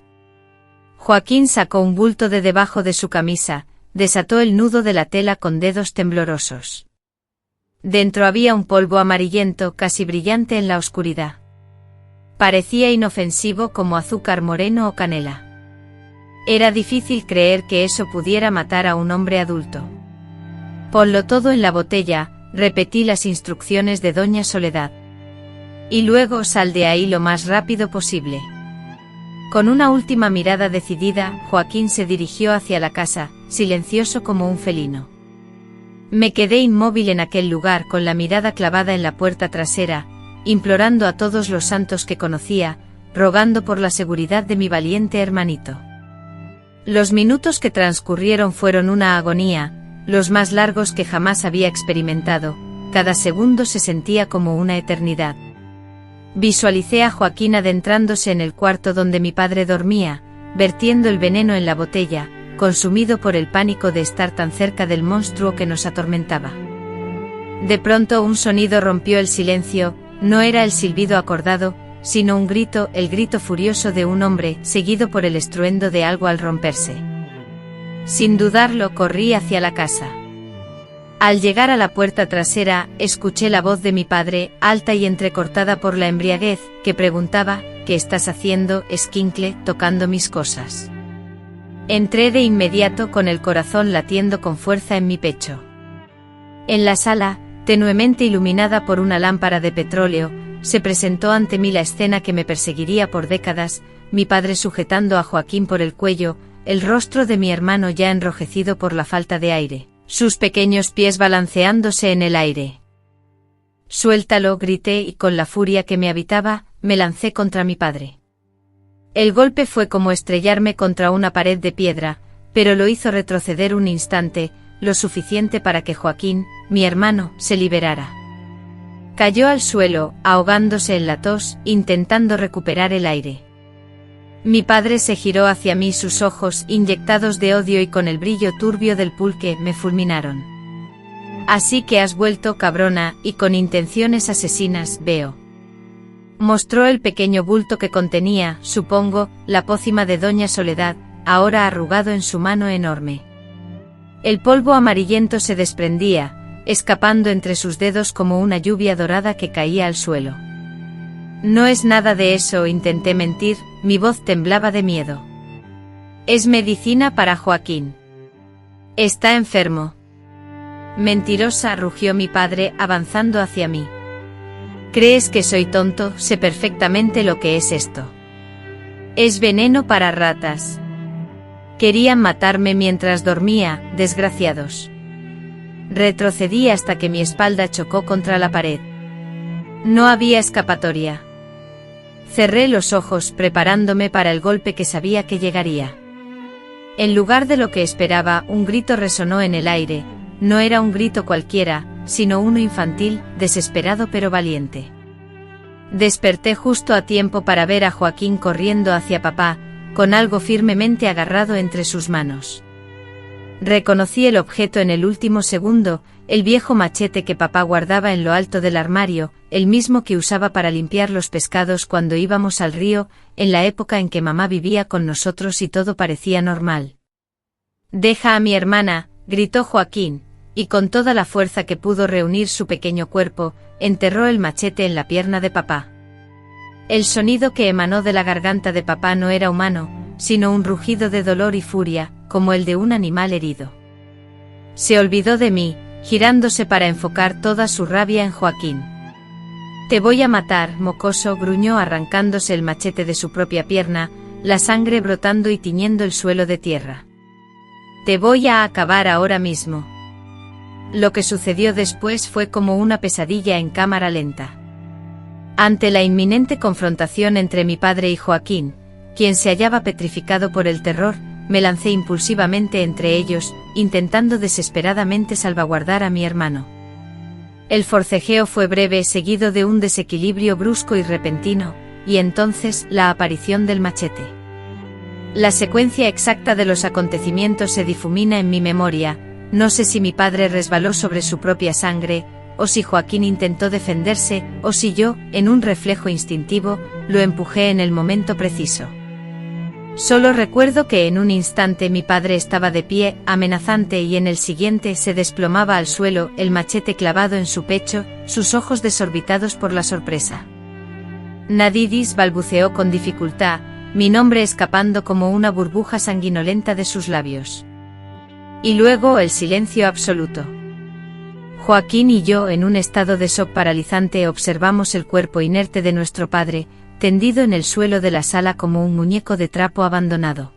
Joaquín sacó un bulto de debajo de su camisa, desató el nudo de la tela con dedos temblorosos. Dentro había un polvo amarillento casi brillante en la oscuridad. Parecía inofensivo como azúcar moreno o canela. Era difícil creer que eso pudiera matar a un hombre adulto. «Ponlo todo en la botella», repetí las instrucciones de doña Soledad. «Y luego sal de ahí lo más rápido posible». Con una última mirada decidida, Joaquín se dirigió hacia la casa, silencioso como un felino. Me quedé inmóvil en aquel lugar con la mirada clavada en la puerta trasera, implorando a todos los santos que conocía, rogando por la seguridad de mi valiente hermanito. Los minutos que transcurrieron fueron una agonía, los más largos que jamás había experimentado, cada segundo se sentía como una eternidad. Visualicé a Joaquín adentrándose en el cuarto donde mi padre dormía, vertiendo el veneno en la botella, consumido por el pánico de estar tan cerca del monstruo que nos atormentaba. De pronto un sonido rompió el silencio, no era el silbido acordado, sino un grito, el grito furioso de un hombre, seguido por el estruendo de algo al romperse. Sin dudarlo, corrí hacia la casa. Al llegar a la puerta trasera, escuché la voz de mi padre, alta y entrecortada por la embriaguez, que preguntaba: «¿Qué estás haciendo, esquincle, tocando mis cosas?». Entré de inmediato con el corazón latiendo con fuerza en mi pecho. En la sala, tenuemente iluminada por una lámpara de petróleo, se presentó ante mí la escena que me perseguiría por décadas: mi padre sujetando a Joaquín por el cuello, el rostro de mi hermano ya enrojecido por la falta de aire, sus pequeños pies balanceándose en el aire. «Suéltalo», grité y con la furia que me habitaba, me lancé contra mi padre. El golpe fue como estrellarme contra una pared de piedra, pero lo hizo retroceder un instante, lo suficiente para que Joaquín, mi hermano, se liberara. Cayó al suelo, ahogándose en la tos, intentando recuperar el aire. Mi padre se giró hacia mí, sus ojos, inyectados de odio y con el brillo turbio del pulque, me fulminaron. «Así que has vuelto, cabrona, y con intenciones asesinas, veo». Mostró el pequeño bulto que contenía, supongo, la pócima de doña Soledad, ahora arrugado en su mano enorme. El polvo amarillento se desprendía, escapando entre sus dedos como una lluvia dorada que caía al suelo. No es nada de eso, intenté mentir, mi voz temblaba de miedo. Es medicina para Joaquín. Está enfermo. Mentirosa, rugió mi padre, avanzando hacia mí. ¿Crees que soy tonto? Sé perfectamente lo que es esto. Es veneno para ratas. Querían matarme mientras dormía, desgraciados. Retrocedí hasta que mi espalda chocó contra la pared. No había escapatoria. Cerré los ojos preparándome para el golpe que sabía que llegaría. En lugar de lo que esperaba, un grito resonó en el aire. No era un grito cualquiera, sino uno infantil, desesperado pero valiente. Desperté justo a tiempo para ver a Joaquín corriendo hacia papá, con algo firmemente agarrado entre sus manos. Reconocí el objeto en el último segundo, el viejo machete que papá guardaba en lo alto del armario, el mismo que usaba para limpiar los pescados cuando íbamos al río, en la época en que mamá vivía con nosotros y todo parecía normal. «Deja a mi hermana», gritó Joaquín, y con toda la fuerza que pudo reunir su pequeño cuerpo, enterró el machete en la pierna de papá. El sonido que emanó de la garganta de papá no era humano, sino un rugido de dolor y furia, como el de un animal herido. Se olvidó de mí, girándose para enfocar toda su rabia en Joaquín. «Te voy a matar», mocoso, gruñó arrancándose el machete de su propia pierna, la sangre brotando y tiñendo el suelo de tierra. «Te voy a acabar ahora mismo». Lo que sucedió después fue como una pesadilla en cámara lenta. Ante la inminente confrontación entre mi padre y Joaquín, quien se hallaba petrificado por el terror, me lancé impulsivamente entre ellos, intentando desesperadamente salvaguardar a mi hermano. El forcejeo fue breve, seguido de un desequilibrio brusco y repentino, y entonces la aparición del machete. La secuencia exacta de los acontecimientos se difumina en mi memoria. No sé si mi padre resbaló sobre su propia sangre, o si Joaquín intentó defenderse, o si yo, en un reflejo instintivo, lo empujé en el momento preciso. Solo recuerdo que en un instante mi padre estaba de pie, amenazante, y en el siguiente se desplomaba al suelo, el machete clavado en su pecho, sus ojos desorbitados por la sorpresa. Nadidis, balbuceó con dificultad, mi nombre escapando como una burbuja sanguinolenta de sus labios. Y luego el silencio absoluto. Joaquín y yo, en un estado de shock paralizante, observamos el cuerpo inerte de nuestro padre, tendido en el suelo de la sala como un muñeco de trapo abandonado.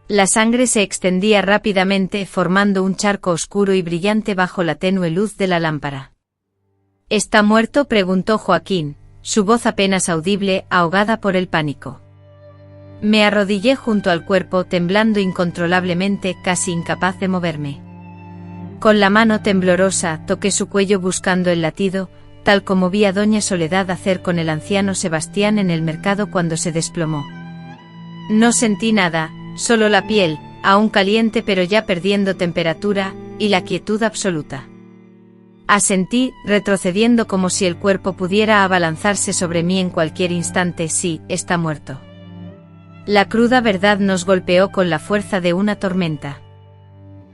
La sangre se extendía rápidamente, formando un charco oscuro y brillante bajo la tenue luz de la lámpara. ¿Está muerto?, preguntó Joaquín, su voz apenas audible, ahogada por el pánico. Me arrodillé junto al cuerpo, temblando incontrolablemente, casi incapaz de moverme. Con la mano temblorosa, toqué su cuello buscando el latido, tal como vi a doña Soledad hacer con el anciano Sebastián en el mercado cuando se desplomó. No sentí nada, solo la piel, aún caliente pero ya perdiendo temperatura, y la quietud absoluta. Asentí, retrocediendo como si el cuerpo pudiera abalanzarse sobre mí en cualquier instante. Sí, está muerto. La cruda verdad nos golpeó con la fuerza de una tormenta.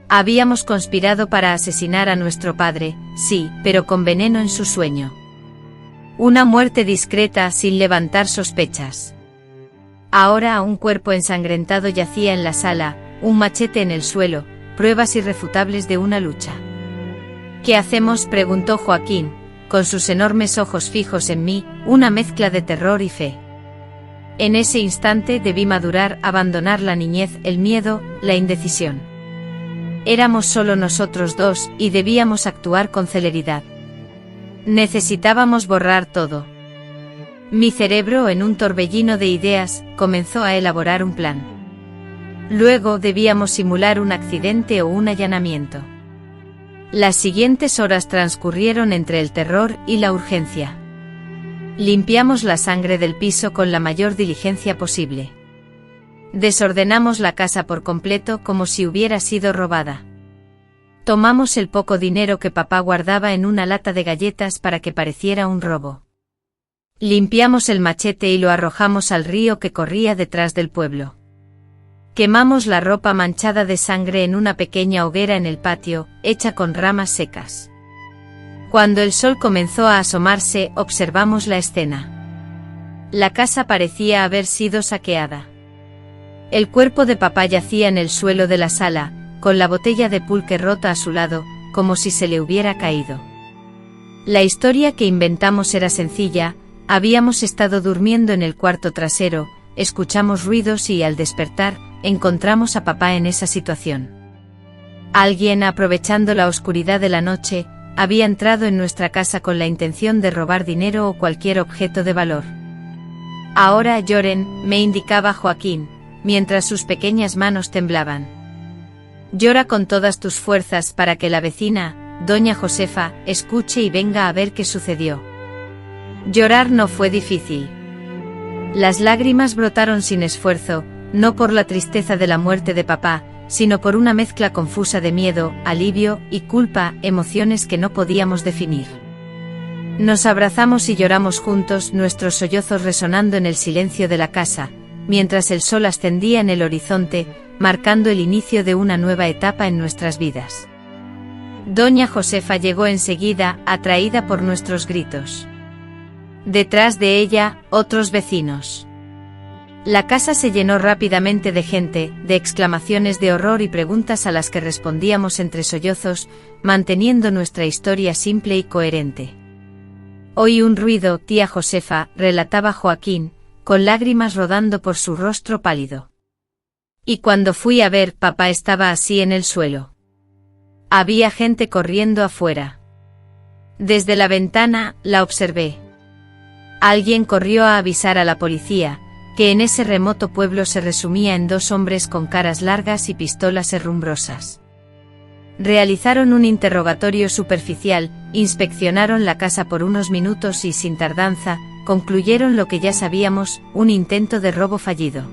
Habíamos conspirado para asesinar a nuestro padre, sí, pero con veneno en su sueño. Una muerte discreta, sin levantar sospechas. Ahora un cuerpo ensangrentado yacía en la sala, un machete en el suelo, pruebas irrefutables de una lucha. ¿Qué hacemos?, preguntó Joaquín, con sus enormes ojos fijos en mí, una mezcla de terror y fe. En ese instante debí madurar, abandonar la niñez, el miedo, la indecisión. Éramos solo nosotros dos, y debíamos actuar con celeridad. Necesitábamos borrar todo. Mi cerebro, en un torbellino de ideas, comenzó a elaborar un plan. Luego debíamos simular un accidente o un allanamiento. Las siguientes horas transcurrieron entre el terror y la urgencia. Limpiamos la sangre del piso con la mayor diligencia posible. Desordenamos la casa por completo como si hubiera sido robada. Tomamos el poco dinero que papá guardaba en una lata de galletas para que pareciera un robo. Limpiamos el machete y lo arrojamos al río que corría detrás del pueblo. Quemamos la ropa manchada de sangre en una pequeña hoguera en el patio, hecha con ramas secas. Cuando el sol comenzó a asomarse, observamos la escena. La casa parecía haber sido saqueada. El cuerpo de papá yacía en el suelo de la sala, con la botella de pulque rota a su lado, como si se le hubiera caído. La historia que inventamos era sencilla: habíamos estado durmiendo en el cuarto trasero, escuchamos ruidos y al despertar, encontramos a papá en esa situación. Alguien, aprovechando la oscuridad de la noche, había entrado en nuestra casa con la intención de robar dinero o cualquier objeto de valor. Ahora lloren, me indicaba Joaquín, mientras sus pequeñas manos temblaban. Llora con todas tus fuerzas para que la vecina, doña Josefa, escuche y venga a ver qué sucedió. Llorar no fue difícil. Las lágrimas brotaron sin esfuerzo, no por la tristeza de la muerte de papá, sino por una mezcla confusa de miedo, alivio y culpa, emociones que no podíamos definir. Nos abrazamos y lloramos juntos, nuestros sollozos resonando en el silencio de la casa, mientras el sol ascendía en el horizonte, marcando el inicio de una nueva etapa en nuestras vidas. Doña Josefa llegó enseguida, atraída por nuestros gritos. Detrás de ella, otros vecinos. La casa se llenó rápidamente de gente, de exclamaciones de horror y preguntas a las que respondíamos entre sollozos, manteniendo nuestra historia simple y coherente. Oí un ruido, tía Josefa, relataba Joaquín, con lágrimas rodando por su rostro pálido. Y cuando fui a ver, papá estaba así en el suelo. Había gente corriendo afuera. Desde la ventana, la observé. Alguien corrió a avisar a la policía, que en ese remoto pueblo se resumía en 2 hombres con caras largas y pistolas herrumbrosas. Realizaron un interrogatorio superficial, inspeccionaron la casa por unos minutos y sin tardanza, concluyeron lo que ya sabíamos: un intento de robo fallido.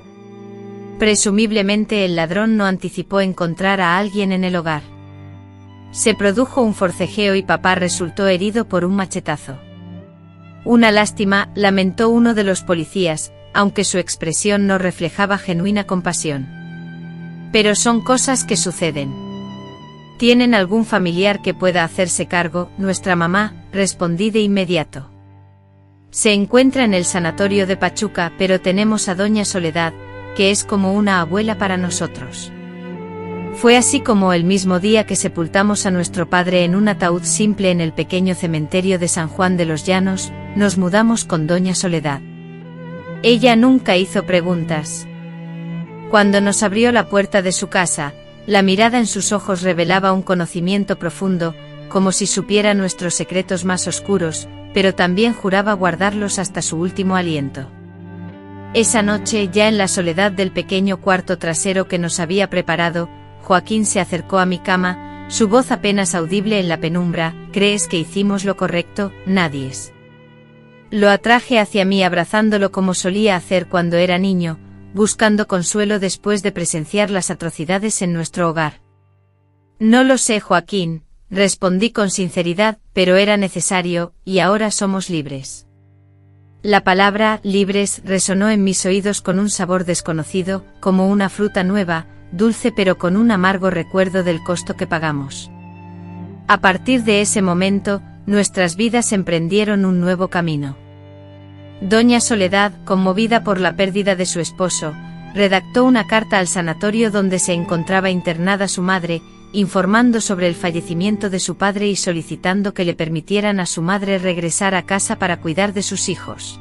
Presumiblemente el ladrón no anticipó encontrar a alguien en el hogar. Se produjo un forcejeo y papá resultó herido por un machetazo. Una lástima, lamentó uno de los policías, aunque su expresión no reflejaba genuina compasión. Pero son cosas que suceden. ¿Tienen algún familiar que pueda hacerse cargo? Nuestra mamá, respondí de inmediato. Se encuentra en el sanatorio de Pachuca, pero tenemos a doña Soledad, que es como una abuela para nosotros. Fue así como el mismo día que sepultamos a nuestro padre en un ataúd simple en el pequeño cementerio de San Juan de los Llanos, nos mudamos con doña Soledad. Ella nunca hizo preguntas. Cuando nos abrió la puerta de su casa, la mirada en sus ojos revelaba un conocimiento profundo, como si supiera nuestros secretos más oscuros, pero también juraba guardarlos hasta su último aliento. Esa noche, ya en la soledad del pequeño cuarto trasero que nos había preparado, Joaquín se acercó a mi cama, su voz apenas audible en la penumbra: ¿crees que hicimos lo correcto? Nadie es. Lo atraje hacia mí abrazándolo como solía hacer cuando era niño, buscando consuelo después de presenciar las atrocidades en nuestro hogar. No lo sé, Joaquín, respondí con sinceridad, pero era necesario, y ahora somos libres. La palabra libres resonó en mis oídos con un sabor desconocido, como una fruta nueva, dulce pero con un amargo recuerdo del costo que pagamos. A partir de ese momento, nuestras vidas emprendieron un nuevo camino. Doña Soledad, conmovida por la pérdida de su esposo, redactó una carta al sanatorio donde se encontraba internada su madre, informando sobre el fallecimiento de su padre y solicitando que le permitieran a su madre regresar a casa para cuidar de sus hijos.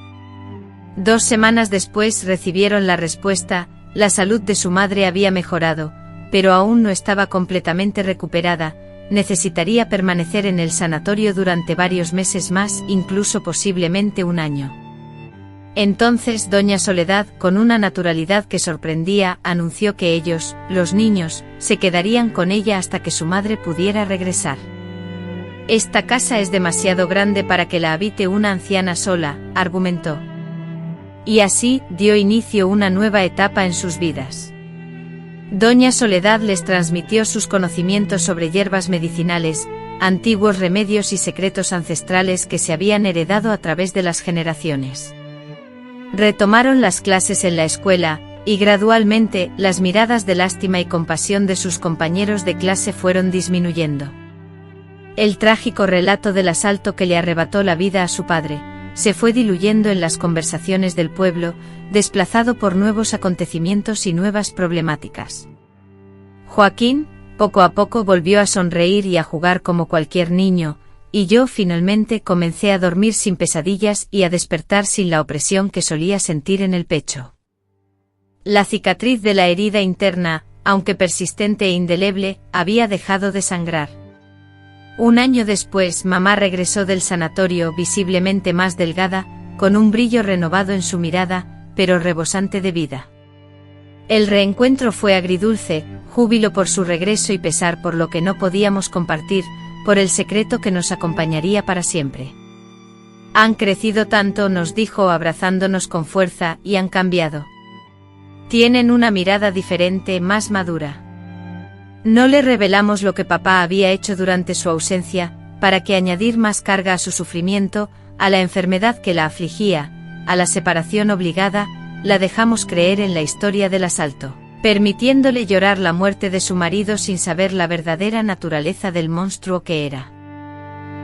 2 semanas después recibieron la respuesta: la salud de su madre había mejorado, pero aún no estaba completamente recuperada, necesitaría permanecer en el sanatorio durante varios meses más, incluso posiblemente un año. Entonces doña Soledad, con una naturalidad que sorprendía, anunció que ellos, los niños, se quedarían con ella hasta que su madre pudiera regresar. Esta casa es demasiado grande para que la habite una anciana sola, argumentó. Y así dio inicio una nueva etapa en sus vidas. Doña Soledad les transmitió sus conocimientos sobre hierbas medicinales, antiguos remedios y secretos ancestrales que se habían heredado a través de las generaciones. Retomaron las clases en la escuela, y gradualmente las miradas de lástima y compasión de sus compañeros de clase fueron disminuyendo. El trágico relato del asalto que le arrebató la vida a su padre se fue diluyendo en las conversaciones del pueblo, desplazado por nuevos acontecimientos y nuevas problemáticas. Joaquín, poco a poco volvió a sonreír y a jugar como cualquier niño, y yo finalmente comencé a dormir sin pesadillas y a despertar sin la opresión que solía sentir en el pecho. La cicatriz de la herida interna, aunque persistente e indeleble, había dejado de sangrar. Un año después, mamá regresó del sanatorio visiblemente más delgada, con un brillo renovado en su mirada, pero rebosante de vida. El reencuentro fue agridulce, júbilo por su regreso y pesar por lo que no podíamos compartir, por el secreto que nos acompañaría para siempre. Han crecido tanto, nos dijo abrazándonos con fuerza, y han cambiado. Tienen una mirada diferente, más madura. No le revelamos lo que papá había hecho durante su ausencia, para que añadir más carga a su sufrimiento, a la enfermedad que la afligía, a la separación obligada, la dejamos creer en la historia del asalto, permitiéndole llorar la muerte de su marido sin saber la verdadera naturaleza del monstruo que era.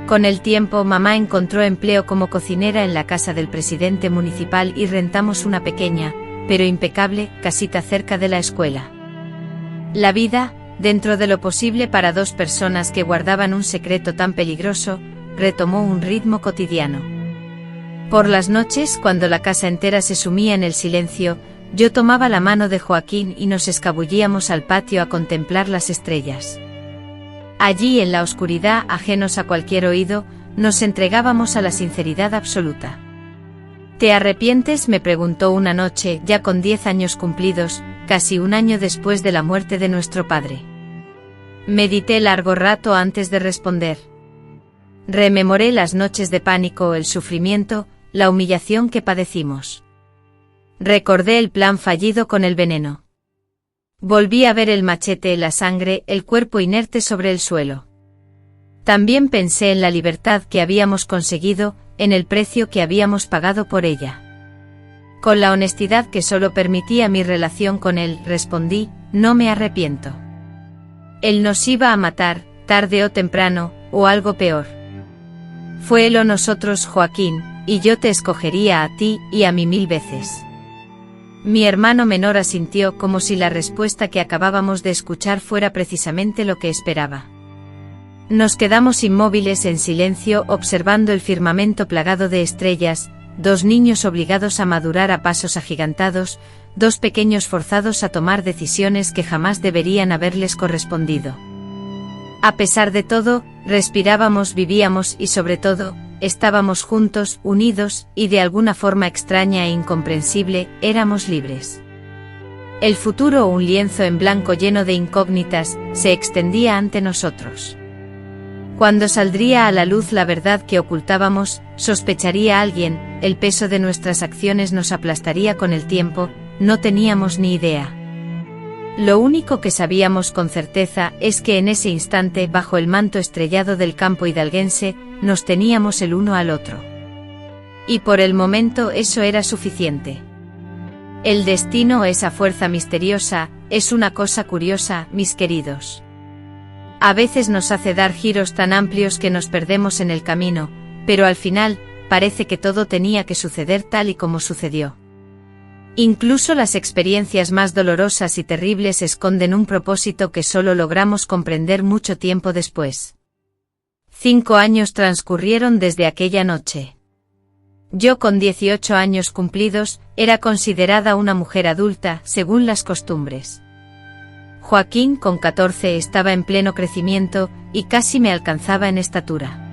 Con el tiempo, mamá encontró empleo como cocinera en la casa del presidente municipal y rentamos una pequeña, pero impecable, casita cerca de la escuela. La vida, dentro de lo posible para dos personas que guardaban un secreto tan peligroso, retomó un ritmo cotidiano. Por las noches, cuando la casa entera se sumía en el silencio, yo tomaba la mano de Joaquín y nos escabullíamos al patio a contemplar las estrellas. Allí, en la oscuridad, ajenos a cualquier oído, nos entregábamos a la sinceridad absoluta. ¿Te arrepientes?, me preguntó una noche, ya con 10 años cumplidos, casi un año después de la muerte de nuestro padre. Medité largo rato antes de responder. Rememoré las noches de pánico, el sufrimiento, la humillación que padecimos. Recordé el plan fallido con el veneno. Volví a ver el machete, la sangre, el cuerpo inerte sobre el suelo. También pensé en la libertad que habíamos conseguido, en el precio que habíamos pagado por ella. Con la honestidad que solo permitía mi relación con él, respondí, no me arrepiento. Él nos iba a matar, tarde o temprano, o algo peor. Fue él o nosotros, Joaquín, y yo te escogería a ti y a mí 1000 veces. Mi hermano menor asintió como si la respuesta que acabábamos de escuchar fuera precisamente lo que esperaba. Nos quedamos inmóviles en silencio observando el firmamento plagado de estrellas, dos niños obligados a madurar a pasos agigantados, dos pequeños forzados a tomar decisiones que jamás deberían haberles correspondido. A pesar de todo, respirábamos, vivíamos y sobre todo, estábamos juntos, unidos, y de alguna forma extraña e incomprensible, éramos libres. El futuro, un lienzo en blanco lleno de incógnitas, se extendía ante nosotros. Cuando saldría a la luz la verdad que ocultábamos, sospecharía alguien, el peso de nuestras acciones nos aplastaría con el tiempo, no teníamos ni idea. Lo único que sabíamos con certeza es que en ese instante, bajo el manto estrellado del campo hidalguense, nos teníamos el uno al otro. Y por el momento eso era suficiente. El destino, esa fuerza misteriosa, es una cosa curiosa, mis queridos. A veces nos hace dar giros tan amplios que nos perdemos en el camino, pero al final, parece que todo tenía que suceder tal y como sucedió. Incluso las experiencias más dolorosas y terribles esconden un propósito que solo logramos comprender mucho tiempo después. 5 años transcurrieron desde aquella noche. Yo, con 18 años cumplidos, era considerada una mujer adulta, según las costumbres. Joaquín, con 14, estaba en pleno crecimiento, y casi me alcanzaba en estatura.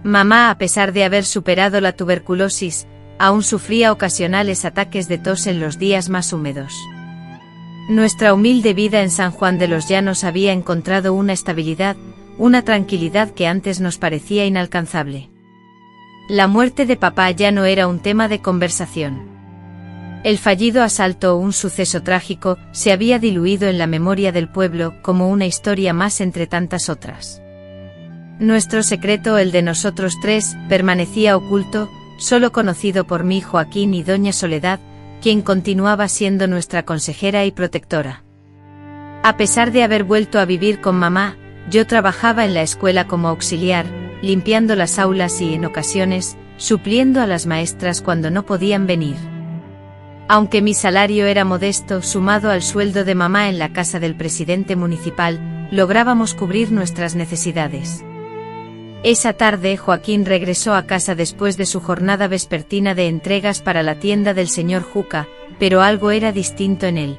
Mamá, a pesar de haber superado la tuberculosis, aún sufría ocasionales ataques de tos en los días más húmedos. Nuestra humilde vida en San Juan de los Llanos había encontrado una estabilidad, una tranquilidad que antes nos parecía inalcanzable. La muerte de papá ya no era un tema de conversación. El fallido asalto, un suceso trágico, se había diluido en la memoria del pueblo como una historia más entre tantas otras. Nuestro secreto, el de nosotros tres, permanecía oculto, solo conocido por mí, Joaquín y doña Soledad, quien continuaba siendo nuestra consejera y protectora. A pesar de haber vuelto a vivir con mamá, yo trabajaba en la escuela como auxiliar, limpiando las aulas y, en ocasiones, supliendo a las maestras cuando no podían venir. Aunque mi salario era modesto, sumado al sueldo de mamá en la casa del presidente municipal, lográbamos cubrir nuestras necesidades. Esa tarde Joaquín regresó a casa después de su jornada vespertina de entregas para la tienda del señor Juca, pero algo era distinto en él.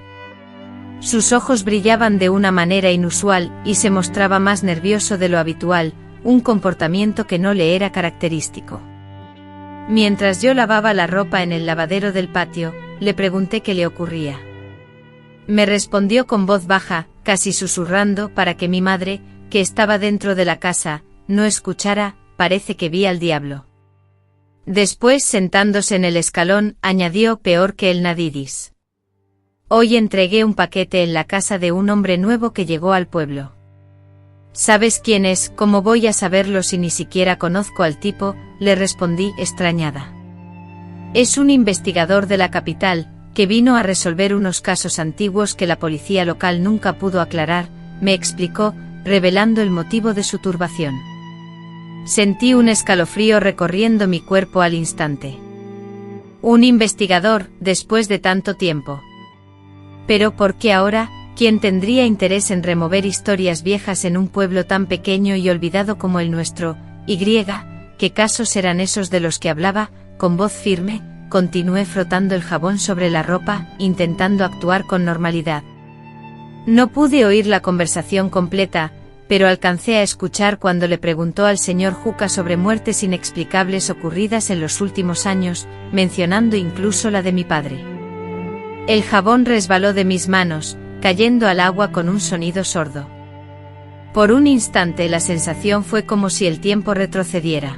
Sus ojos brillaban de una manera inusual y se mostraba más nervioso de lo habitual, un comportamiento que no le era característico. Mientras yo lavaba la ropa en el lavadero del patio, le pregunté qué le ocurría. Me respondió con voz baja, casi susurrando, para que mi madre, que estaba dentro de la casa, no escuchara: parece que vi al diablo. Después, sentándose en el escalón, añadió: peor que el Nadidis. Hoy entregué un paquete en la casa de un hombre nuevo que llegó al pueblo. ¿Sabes quién es? ¿Cómo voy a saberlo si ni siquiera conozco al tipo?, le respondí, extrañada. Es un investigador de la capital, que vino a resolver unos casos antiguos que la policía local nunca pudo aclarar, me explicó, revelando el motivo de su turbación. Sentí un escalofrío recorriendo mi cuerpo al instante. Un investigador, después de tanto tiempo. Pero ¿por qué ahora? ¿Quién tendría interés en remover historias viejas en un pueblo tan pequeño y olvidado como el nuestro? ¿Qué casos eran esos de los que hablaba? Con voz firme, continué frotando el jabón sobre la ropa, intentando actuar con normalidad. No pude oír la conversación completa, pero alcancé a escuchar cuando le preguntó al señor Juca sobre muertes inexplicables ocurridas en los últimos años, mencionando incluso la de mi padre. El jabón resbaló de mis manos, cayendo al agua con un sonido sordo. Por un instante la sensación fue como si el tiempo retrocediera.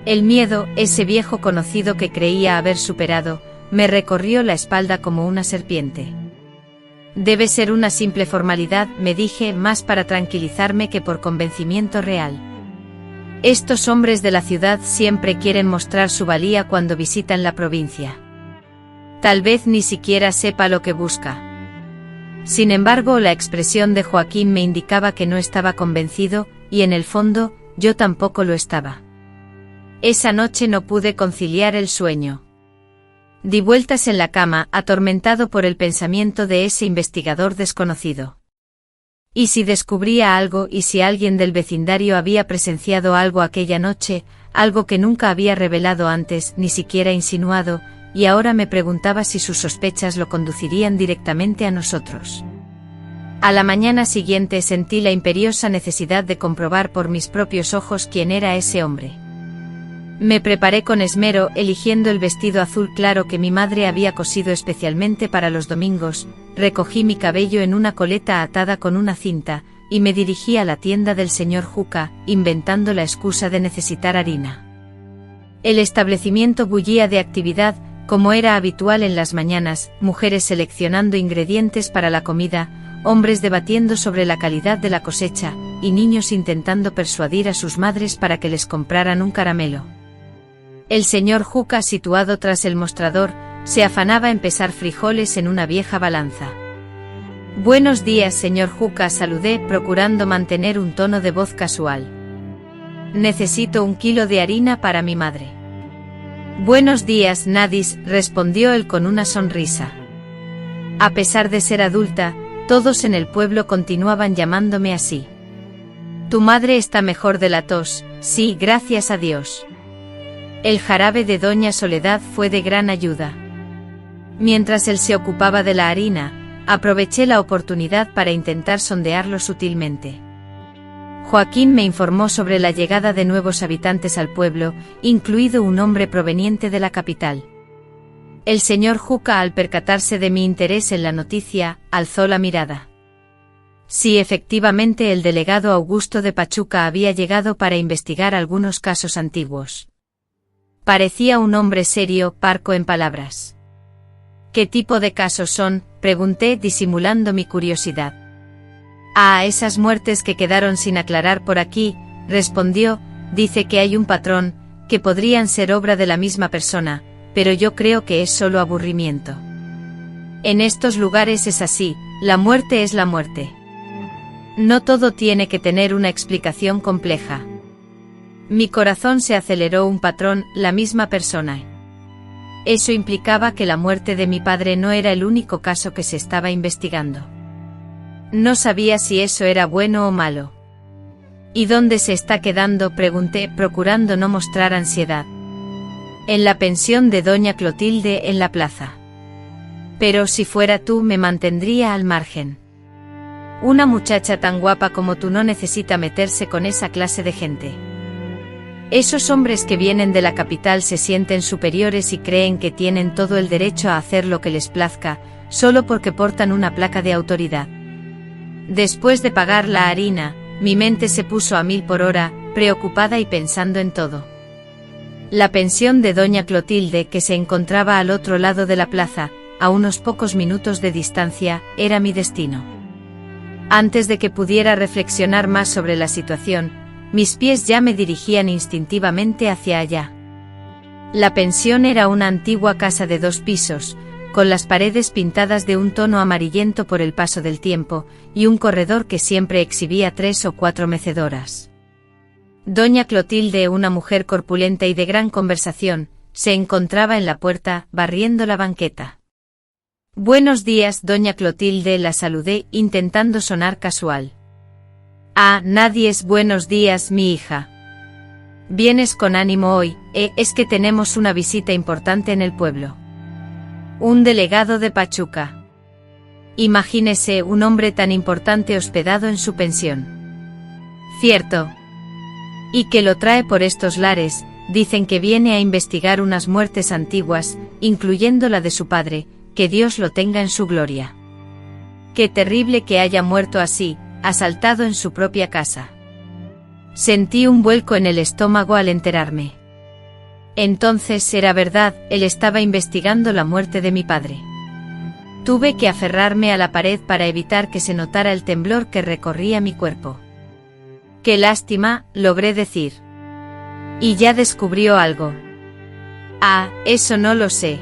El miedo, ese viejo conocido que creía haber superado, me recorrió la espalda como una serpiente. Debe ser una simple formalidad, me dije, más para tranquilizarme que por convencimiento real. Estos hombres de la ciudad siempre quieren mostrar su valía cuando visitan la provincia. Tal vez ni siquiera sepa lo que busca. Sin embargo, la expresión de Joaquín me indicaba que no estaba convencido, y en el fondo, yo tampoco lo estaba. Esa noche no pude conciliar el sueño. Di vueltas en la cama, atormentado por el pensamiento de ese investigador desconocido. ¿Y si descubría algo? ¿Y si alguien del vecindario había presenciado algo aquella noche, algo que nunca había revelado antes, ni siquiera insinuado? Y ahora me preguntaba si sus sospechas lo conducirían directamente a nosotros. A la mañana siguiente sentí la imperiosa necesidad de comprobar por mis propios ojos quién era ese hombre. Me preparé con esmero, eligiendo el vestido azul claro que mi madre había cosido especialmente para los domingos, recogí mi cabello en una coleta atada con una cinta, y me dirigí a la tienda del señor Juca, inventando la excusa de necesitar harina. El establecimiento bullía de actividad, como era habitual en las mañanas, mujeres seleccionando ingredientes para la comida, hombres debatiendo sobre la calidad de la cosecha, y niños intentando persuadir a sus madres para que les compraran un caramelo. El señor Juca, situado tras el mostrador, se afanaba en pesar frijoles en una vieja balanza. Buenos días, señor Juca, saludé, procurando mantener un tono de voz casual. Necesito 1 kilo de harina para mi madre. Buenos días, Nadis, respondió él con una sonrisa. A pesar de ser adulta, todos en el pueblo continuaban llamándome así. Tu madre está mejor de la tos, sí, gracias a Dios. El jarabe de doña Soledad fue de gran ayuda. Mientras él se ocupaba de la harina, aproveché la oportunidad para intentar sondearlo sutilmente. Joaquín me informó sobre la llegada de nuevos habitantes al pueblo, incluido un hombre proveniente de la capital. El señor Juca, al percatarse de mi interés en la noticia, alzó la mirada. Sí, efectivamente, el delegado Augusto de Pachuca había llegado para investigar algunos casos antiguos. Parecía un hombre serio, parco en palabras. ¿Qué tipo de casos son?, pregunté, disimulando mi curiosidad. Esas muertes que quedaron sin aclarar por aquí, respondió, dice que hay un patrón, que podrían ser obra de la misma persona, pero yo creo que es solo aburrimiento. En estos lugares es así, la muerte es la muerte. No todo tiene que tener una explicación compleja. Mi corazón se aceleró. Un patrón, la misma persona. Eso implicaba que la muerte de mi padre no era el único caso que se estaba investigando. No sabía si eso era bueno o malo. ¿Y dónde se está quedando?, pregunté, procurando no mostrar ansiedad. En la pensión de doña Clotilde, en la plaza. Pero si fuera tú, me mantendría al margen. Una muchacha tan guapa como tú no necesita meterse con esa clase de gente. Esos hombres que vienen de la capital se sienten superiores y creen que tienen todo el derecho a hacer lo que les plazca, solo porque portan una placa de autoridad. Después de pagar la harina, mi mente se puso a 1000 por hora, preocupada y pensando en todo. La pensión de doña Clotilde, que se encontraba al otro lado de la plaza, a unos pocos minutos de distancia, era mi destino. Antes de que pudiera reflexionar más sobre la situación, mis pies ya me dirigían instintivamente hacia allá. La pensión era una antigua casa de 2 pisos, con las paredes pintadas de un tono amarillento por el paso del tiempo, y un corredor que siempre exhibía 3 o 4 mecedoras. Doña Clotilde, una mujer corpulenta y de gran conversación, se encontraba en la puerta, barriendo la banqueta. «Buenos días, doña Clotilde», la saludé, intentando sonar casual. «Ah, nadie es buenos días, mi hija. Vienes con ánimo hoy, es que tenemos una visita importante en el pueblo. Un delegado de Pachuca. Imagínese un hombre tan importante hospedado en su pensión». «Cierto. Y que lo trae por estos lares, dicen que viene a investigar unas muertes antiguas, incluyendo la de su padre, que Dios lo tenga en su gloria. Qué terrible que haya muerto así, asaltado en su propia casa». Sentí un vuelco en el estómago al enterarme. Entonces era verdad, él estaba investigando la muerte de mi padre. Tuve que aferrarme a la pared para evitar que se notara el temblor que recorría mi cuerpo. «Qué lástima», logré decir. «¿Y ya descubrió algo?» «Ah, eso no lo sé.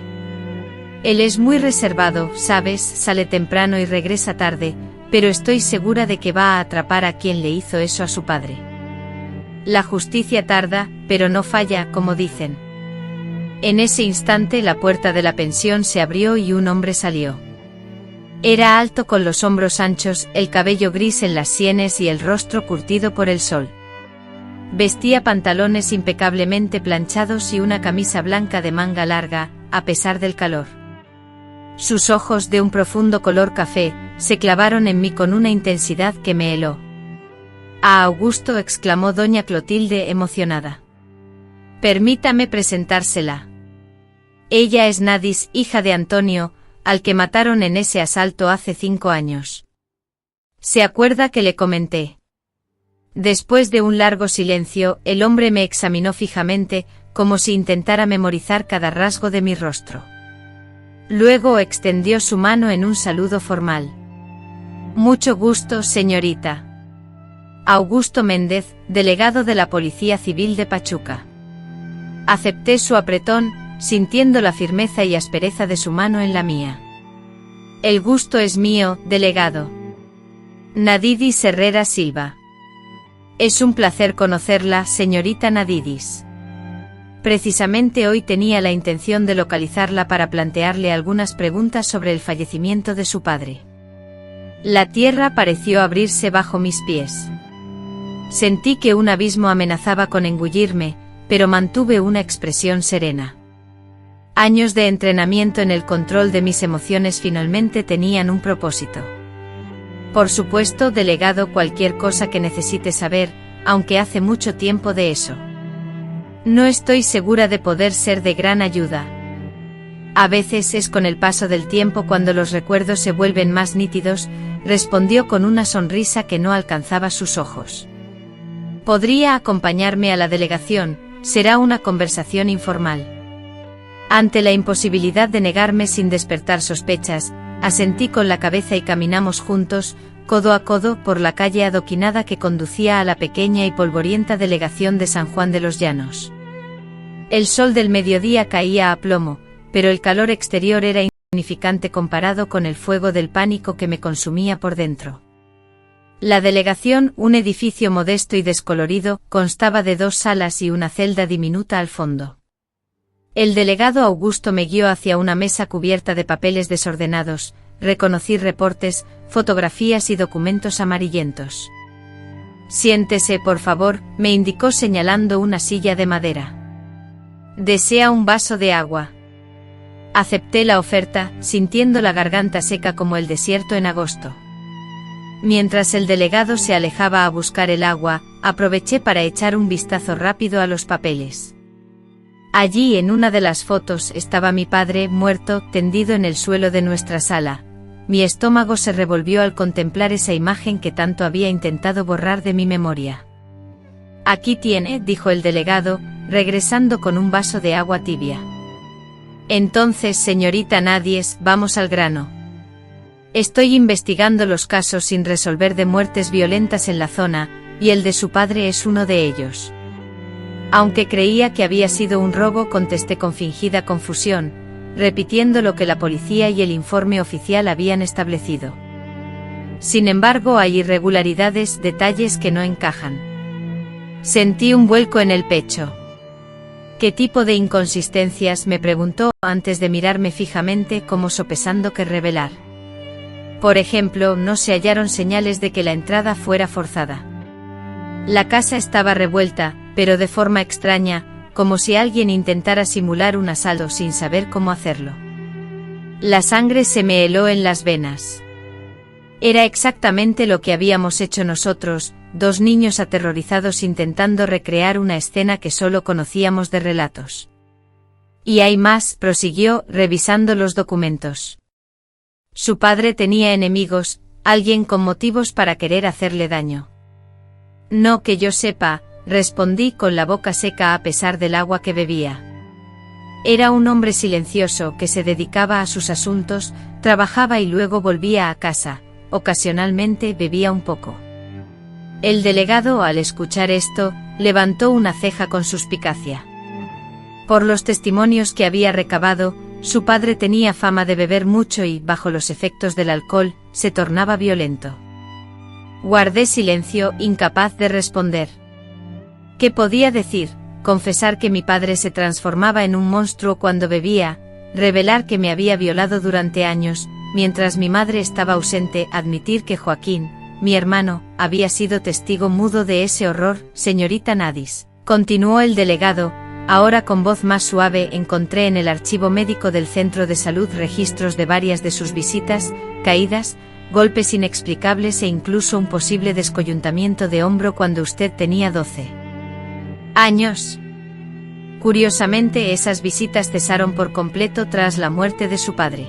Él es muy reservado, ¿sabes? Sale temprano y regresa tarde, pero estoy segura de que va a atrapar a quien le hizo eso a su padre. La justicia tarda, pero no falla, como dicen». En ese instante la puerta de la pensión se abrió y un hombre salió. Era alto, con los hombros anchos, el cabello gris en las sienes y el rostro curtido por el sol. Vestía pantalones impecablemente planchados y una camisa blanca de manga larga, a pesar del calor. Sus ojos, de un profundo color café, se clavaron en mí con una intensidad que me heló. «¡Ah, Augusto!», exclamó doña Clotilde, emocionada. «Permítame presentársela. Ella es Nadis, hija de Antonio, al que mataron en ese asalto hace 5 años. ¿Se acuerda que le comenté?». Después de un largo silencio, el hombre me examinó fijamente, como si intentara memorizar cada rasgo de mi rostro. Luego extendió su mano en un saludo formal. «Mucho gusto, señorita. Augusto Méndez, delegado de la Policía Civil de Pachuca». Acepté su apretón, sintiendo la firmeza y aspereza de su mano en la mía. «El gusto es mío, delegado. Nadidis Herrera Silva. Es un placer conocerla, señorita Nadidis. Precisamente hoy tenía la intención de localizarla para plantearle algunas preguntas sobre el fallecimiento de su padre». La tierra pareció abrirse bajo mis pies. Sentí que un abismo amenazaba con engullirme, pero mantuve una expresión serena. Años de entrenamiento en el control de mis emociones finalmente tenían un propósito. «Por supuesto, delegado, cualquier cosa que necesite saber, aunque hace mucho tiempo de eso. No estoy segura de poder ser de gran ayuda. A veces es con el paso del tiempo cuando los recuerdos se vuelven más nítidos», respondió con una sonrisa que no alcanzaba sus ojos. «Podría acompañarme a la delegación, será una conversación informal». Ante la imposibilidad de negarme sin despertar sospechas, asentí con la cabeza y caminamos juntos, codo a codo, por la calle adoquinada que conducía a la pequeña y polvorienta delegación de San Juan de los Llanos. El sol del mediodía caía a plomo, pero el calor exterior era insignificante comparado con el fuego del pánico que me consumía por dentro. La delegación, un edificio modesto y descolorido, constaba de 2 salas y una celda diminuta al fondo. El delegado Augusto me guió hacia una mesa cubierta de papeles desordenados. Reconocí reportes, fotografías y documentos amarillentos. «Siéntese, por favor», me indicó señalando una silla de madera. «¿Desea un vaso de agua?». Acepté la oferta, sintiendo la garganta seca como el desierto en agosto. Mientras el delegado se alejaba a buscar el agua, aproveché para echar un vistazo rápido a los papeles. Allí, en una de las fotos, estaba mi padre, muerto, tendido en el suelo de nuestra sala. Mi estómago se revolvió al contemplar esa imagen que tanto había intentado borrar de mi memoria. «Aquí tiene», dijo el delegado, regresando con un vaso de agua tibia. «Entonces, señorita Nadies, vamos al grano. Estoy investigando los casos sin resolver de muertes violentas en la zona, y el de su padre es uno de ellos». Aunque creía que había sido un robo, contesté con fingida confusión, repitiendo lo que la policía y el informe oficial habían establecido. Sin embargo, hay irregularidades, detalles que no encajan. Sentí un vuelco en el pecho. «¿Qué tipo de inconsistencias?», me preguntó, antes de mirarme fijamente, como sopesando qué revelar. «Por ejemplo, no se hallaron señales de que la entrada fuera forzada. La casa estaba revuelta, pero de forma extraña, como si alguien intentara simular un asalto sin saber cómo hacerlo. La sangre se me heló en las venas. Era exactamente lo que habíamos hecho nosotros, 2 niños aterrorizados intentando recrear una escena que solo conocíamos de relatos. «Y hay más», prosiguió, revisando los documentos. «Su padre tenía enemigos, alguien con motivos para querer hacerle daño». «No que yo sepa», respondí con la boca seca a pesar del agua que bebía. Era un hombre silencioso que se dedicaba a sus asuntos, trabajaba y luego volvía a casa, ocasionalmente bebía un poco. El delegado, al escuchar esto, levantó una ceja con suspicacia. Por los testimonios que había recabado, su padre tenía fama de beber mucho y, bajo los efectos del alcohol, se tornaba violento. Guardé silencio, incapaz de responder. ¿Qué podía decir? Confesar que mi padre se transformaba en un monstruo cuando bebía, revelar que me había violado durante años, mientras mi madre estaba ausente, admitir que Joaquín, mi hermano, había sido testigo mudo de ese horror. Señorita Nadies, continuó el delegado, ahora con voz más suave, encontré en el archivo médico del centro de salud registros de varias de sus visitas, caídas, golpes inexplicables e incluso un posible descoyuntamiento de hombro cuando usted tenía 12 años. Curiosamente, esas visitas cesaron por completo tras la muerte de su padre.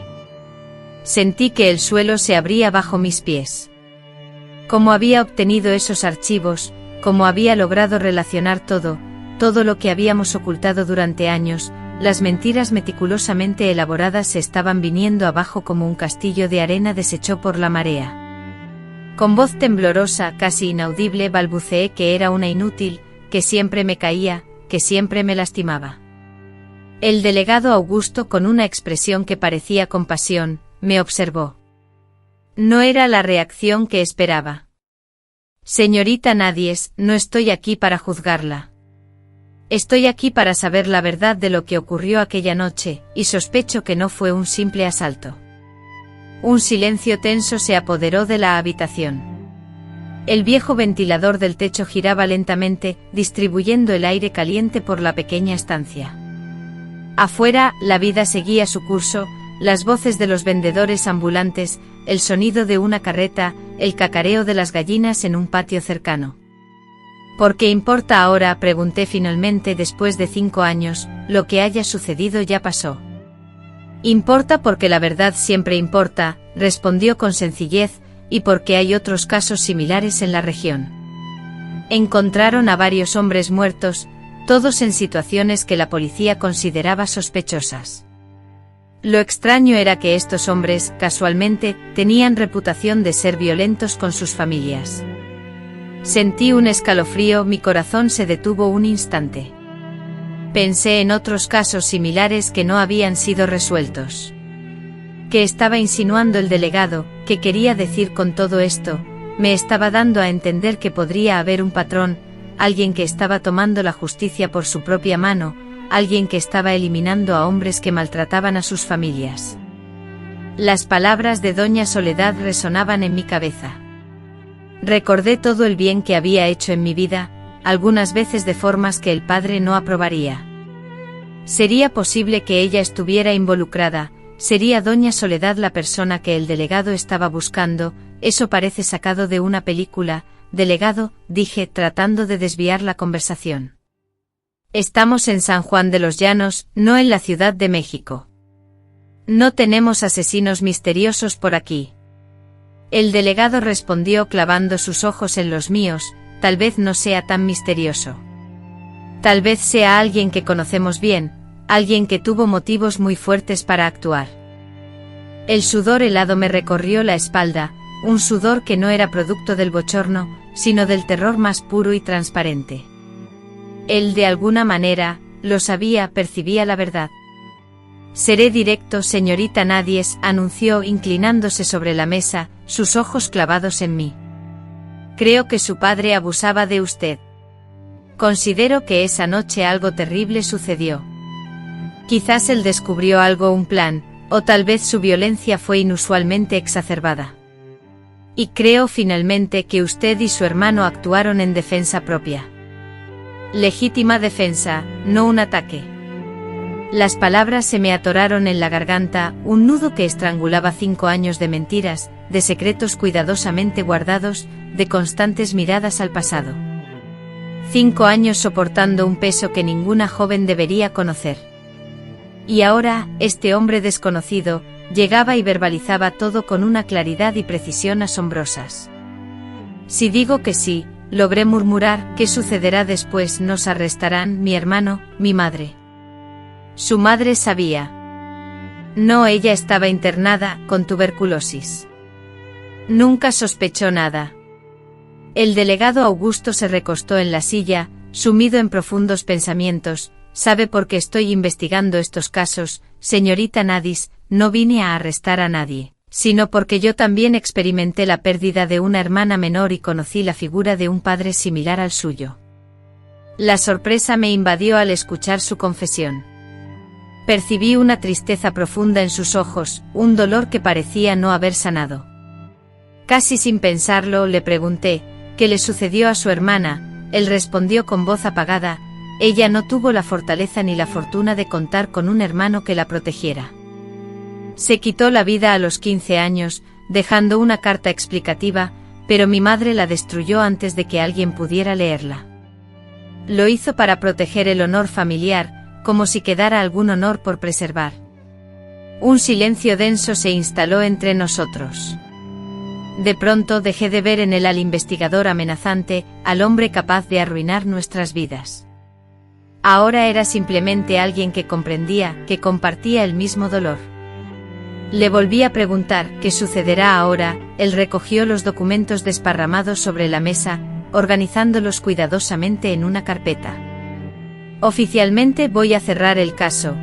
Sentí que el suelo se abría bajo mis pies. ¿Cómo había obtenido esos archivos? ¿Cómo había logrado relacionar todo lo que habíamos ocultado durante años? Las mentiras meticulosamente elaboradas se estaban viniendo abajo como un castillo de arena deshecho por la marea. Con voz temblorosa, casi inaudible, balbuceé que era una inútil, que siempre me caía, que siempre me lastimaba. El delegado Augusto, con una expresión que parecía compasión, me observó. No era la reacción que esperaba. Señorita Nadies, no estoy aquí para juzgarla. Estoy aquí para saber la verdad de lo que ocurrió aquella noche, y sospecho que no fue un simple asalto. Un silencio tenso se apoderó de la habitación. El viejo ventilador del techo giraba lentamente, distribuyendo el aire caliente por la pequeña estancia. Afuera, la vida seguía su curso, las voces de los vendedores ambulantes, el sonido de una carreta, el cacareo de las gallinas en un patio cercano. ¿Por qué importa ahora?, pregunté finalmente después de 5 años, lo que haya sucedido ya pasó. Importa porque la verdad siempre importa, respondió con sencillez, y porque hay otros casos similares en la región. Encontraron a varios hombres muertos, todos en situaciones que la policía consideraba sospechosas. Lo extraño era que estos hombres, casualmente, tenían reputación de ser violentos con sus familias. Sentí un escalofrío, mi corazón se detuvo un instante. Pensé en otros casos similares que no habían sido resueltos. ¿Qué estaba insinuando el delegado? ¿Qué quería decir con todo esto? Me estaba dando a entender que podría haber un patrón, alguien que estaba tomando la justicia por su propia mano, alguien que estaba eliminando a hombres que maltrataban a sus familias. Las palabras de doña Soledad resonaban en mi cabeza. Recordé todo el bien que había hecho en mi vida, algunas veces de formas que el padre no aprobaría. ¿Sería posible que ella estuviera involucrada? ¿Sería doña Soledad la persona que el delegado estaba buscando? Eso parece sacado de una película. Delegado, dije, tratando de desviar la conversación. Estamos en San Juan de los Llanos, no en la Ciudad de México. No tenemos asesinos misteriosos por aquí. El delegado respondió clavando sus ojos en los míos, tal vez no sea tan misterioso. Tal vez sea alguien que conocemos bien, alguien que tuvo motivos muy fuertes para actuar. El sudor helado me recorrió la espalda, un sudor que no era producto del bochorno, sino del terror más puro y transparente. Él de alguna manera, lo sabía, percibía la verdad. Seré directo, señorita Nadies, anunció inclinándose sobre la mesa, sus ojos clavados en mí. Creo que su padre abusaba de usted. Considero que esa noche algo terrible sucedió. Quizás él descubrió algo, un plan, o tal vez su violencia fue inusualmente exacerbada. Y creo finalmente que usted y su hermano actuaron en defensa propia. Legítima defensa, no un ataque. Las palabras se me atoraron en la garganta, un nudo que estrangulaba 5 años de mentiras, de secretos cuidadosamente guardados, de constantes miradas al pasado. 5 años soportando un peso que ninguna joven debería conocer. Y ahora, este hombre desconocido, llegaba y verbalizaba todo con una claridad y precisión asombrosas. Si digo que sí, logré murmurar, ¿qué sucederá después? Nos arrestarán, mi hermano, mi madre. Su madre sabía. No, ella estaba internada, con tuberculosis. Nunca sospechó nada. El delegado Augusto se recostó en la silla, sumido en profundos pensamientos. ¿Sabe por qué estoy investigando estos casos, señorita Nadies? No vine a arrestar a nadie, sino porque yo también experimenté la pérdida de una hermana menor y conocí la figura de un padre similar al suyo. La sorpresa me invadió al escuchar su confesión. Percibí una tristeza profunda en sus ojos, un dolor que parecía no haber sanado. Casi sin pensarlo, le pregunté, ¿qué le sucedió a su hermana? Él respondió con voz apagada, ella no tuvo la fortaleza ni la fortuna de contar con un hermano que la protegiera. Se quitó la vida a los 15 años, dejando una carta explicativa, pero mi madre la destruyó antes de que alguien pudiera leerla. Lo hizo para proteger el honor familiar, como si quedara algún honor por preservar. Un silencio denso se instaló entre nosotros. De pronto dejé de ver en él al investigador amenazante, al hombre capaz de arruinar nuestras vidas. Ahora era simplemente alguien que comprendía, que compartía el mismo dolor. Le volví a preguntar, ¿qué sucederá ahora? Él recogió los documentos desparramados sobre la mesa, organizándolos cuidadosamente en una carpeta. Oficialmente voy a cerrar el caso.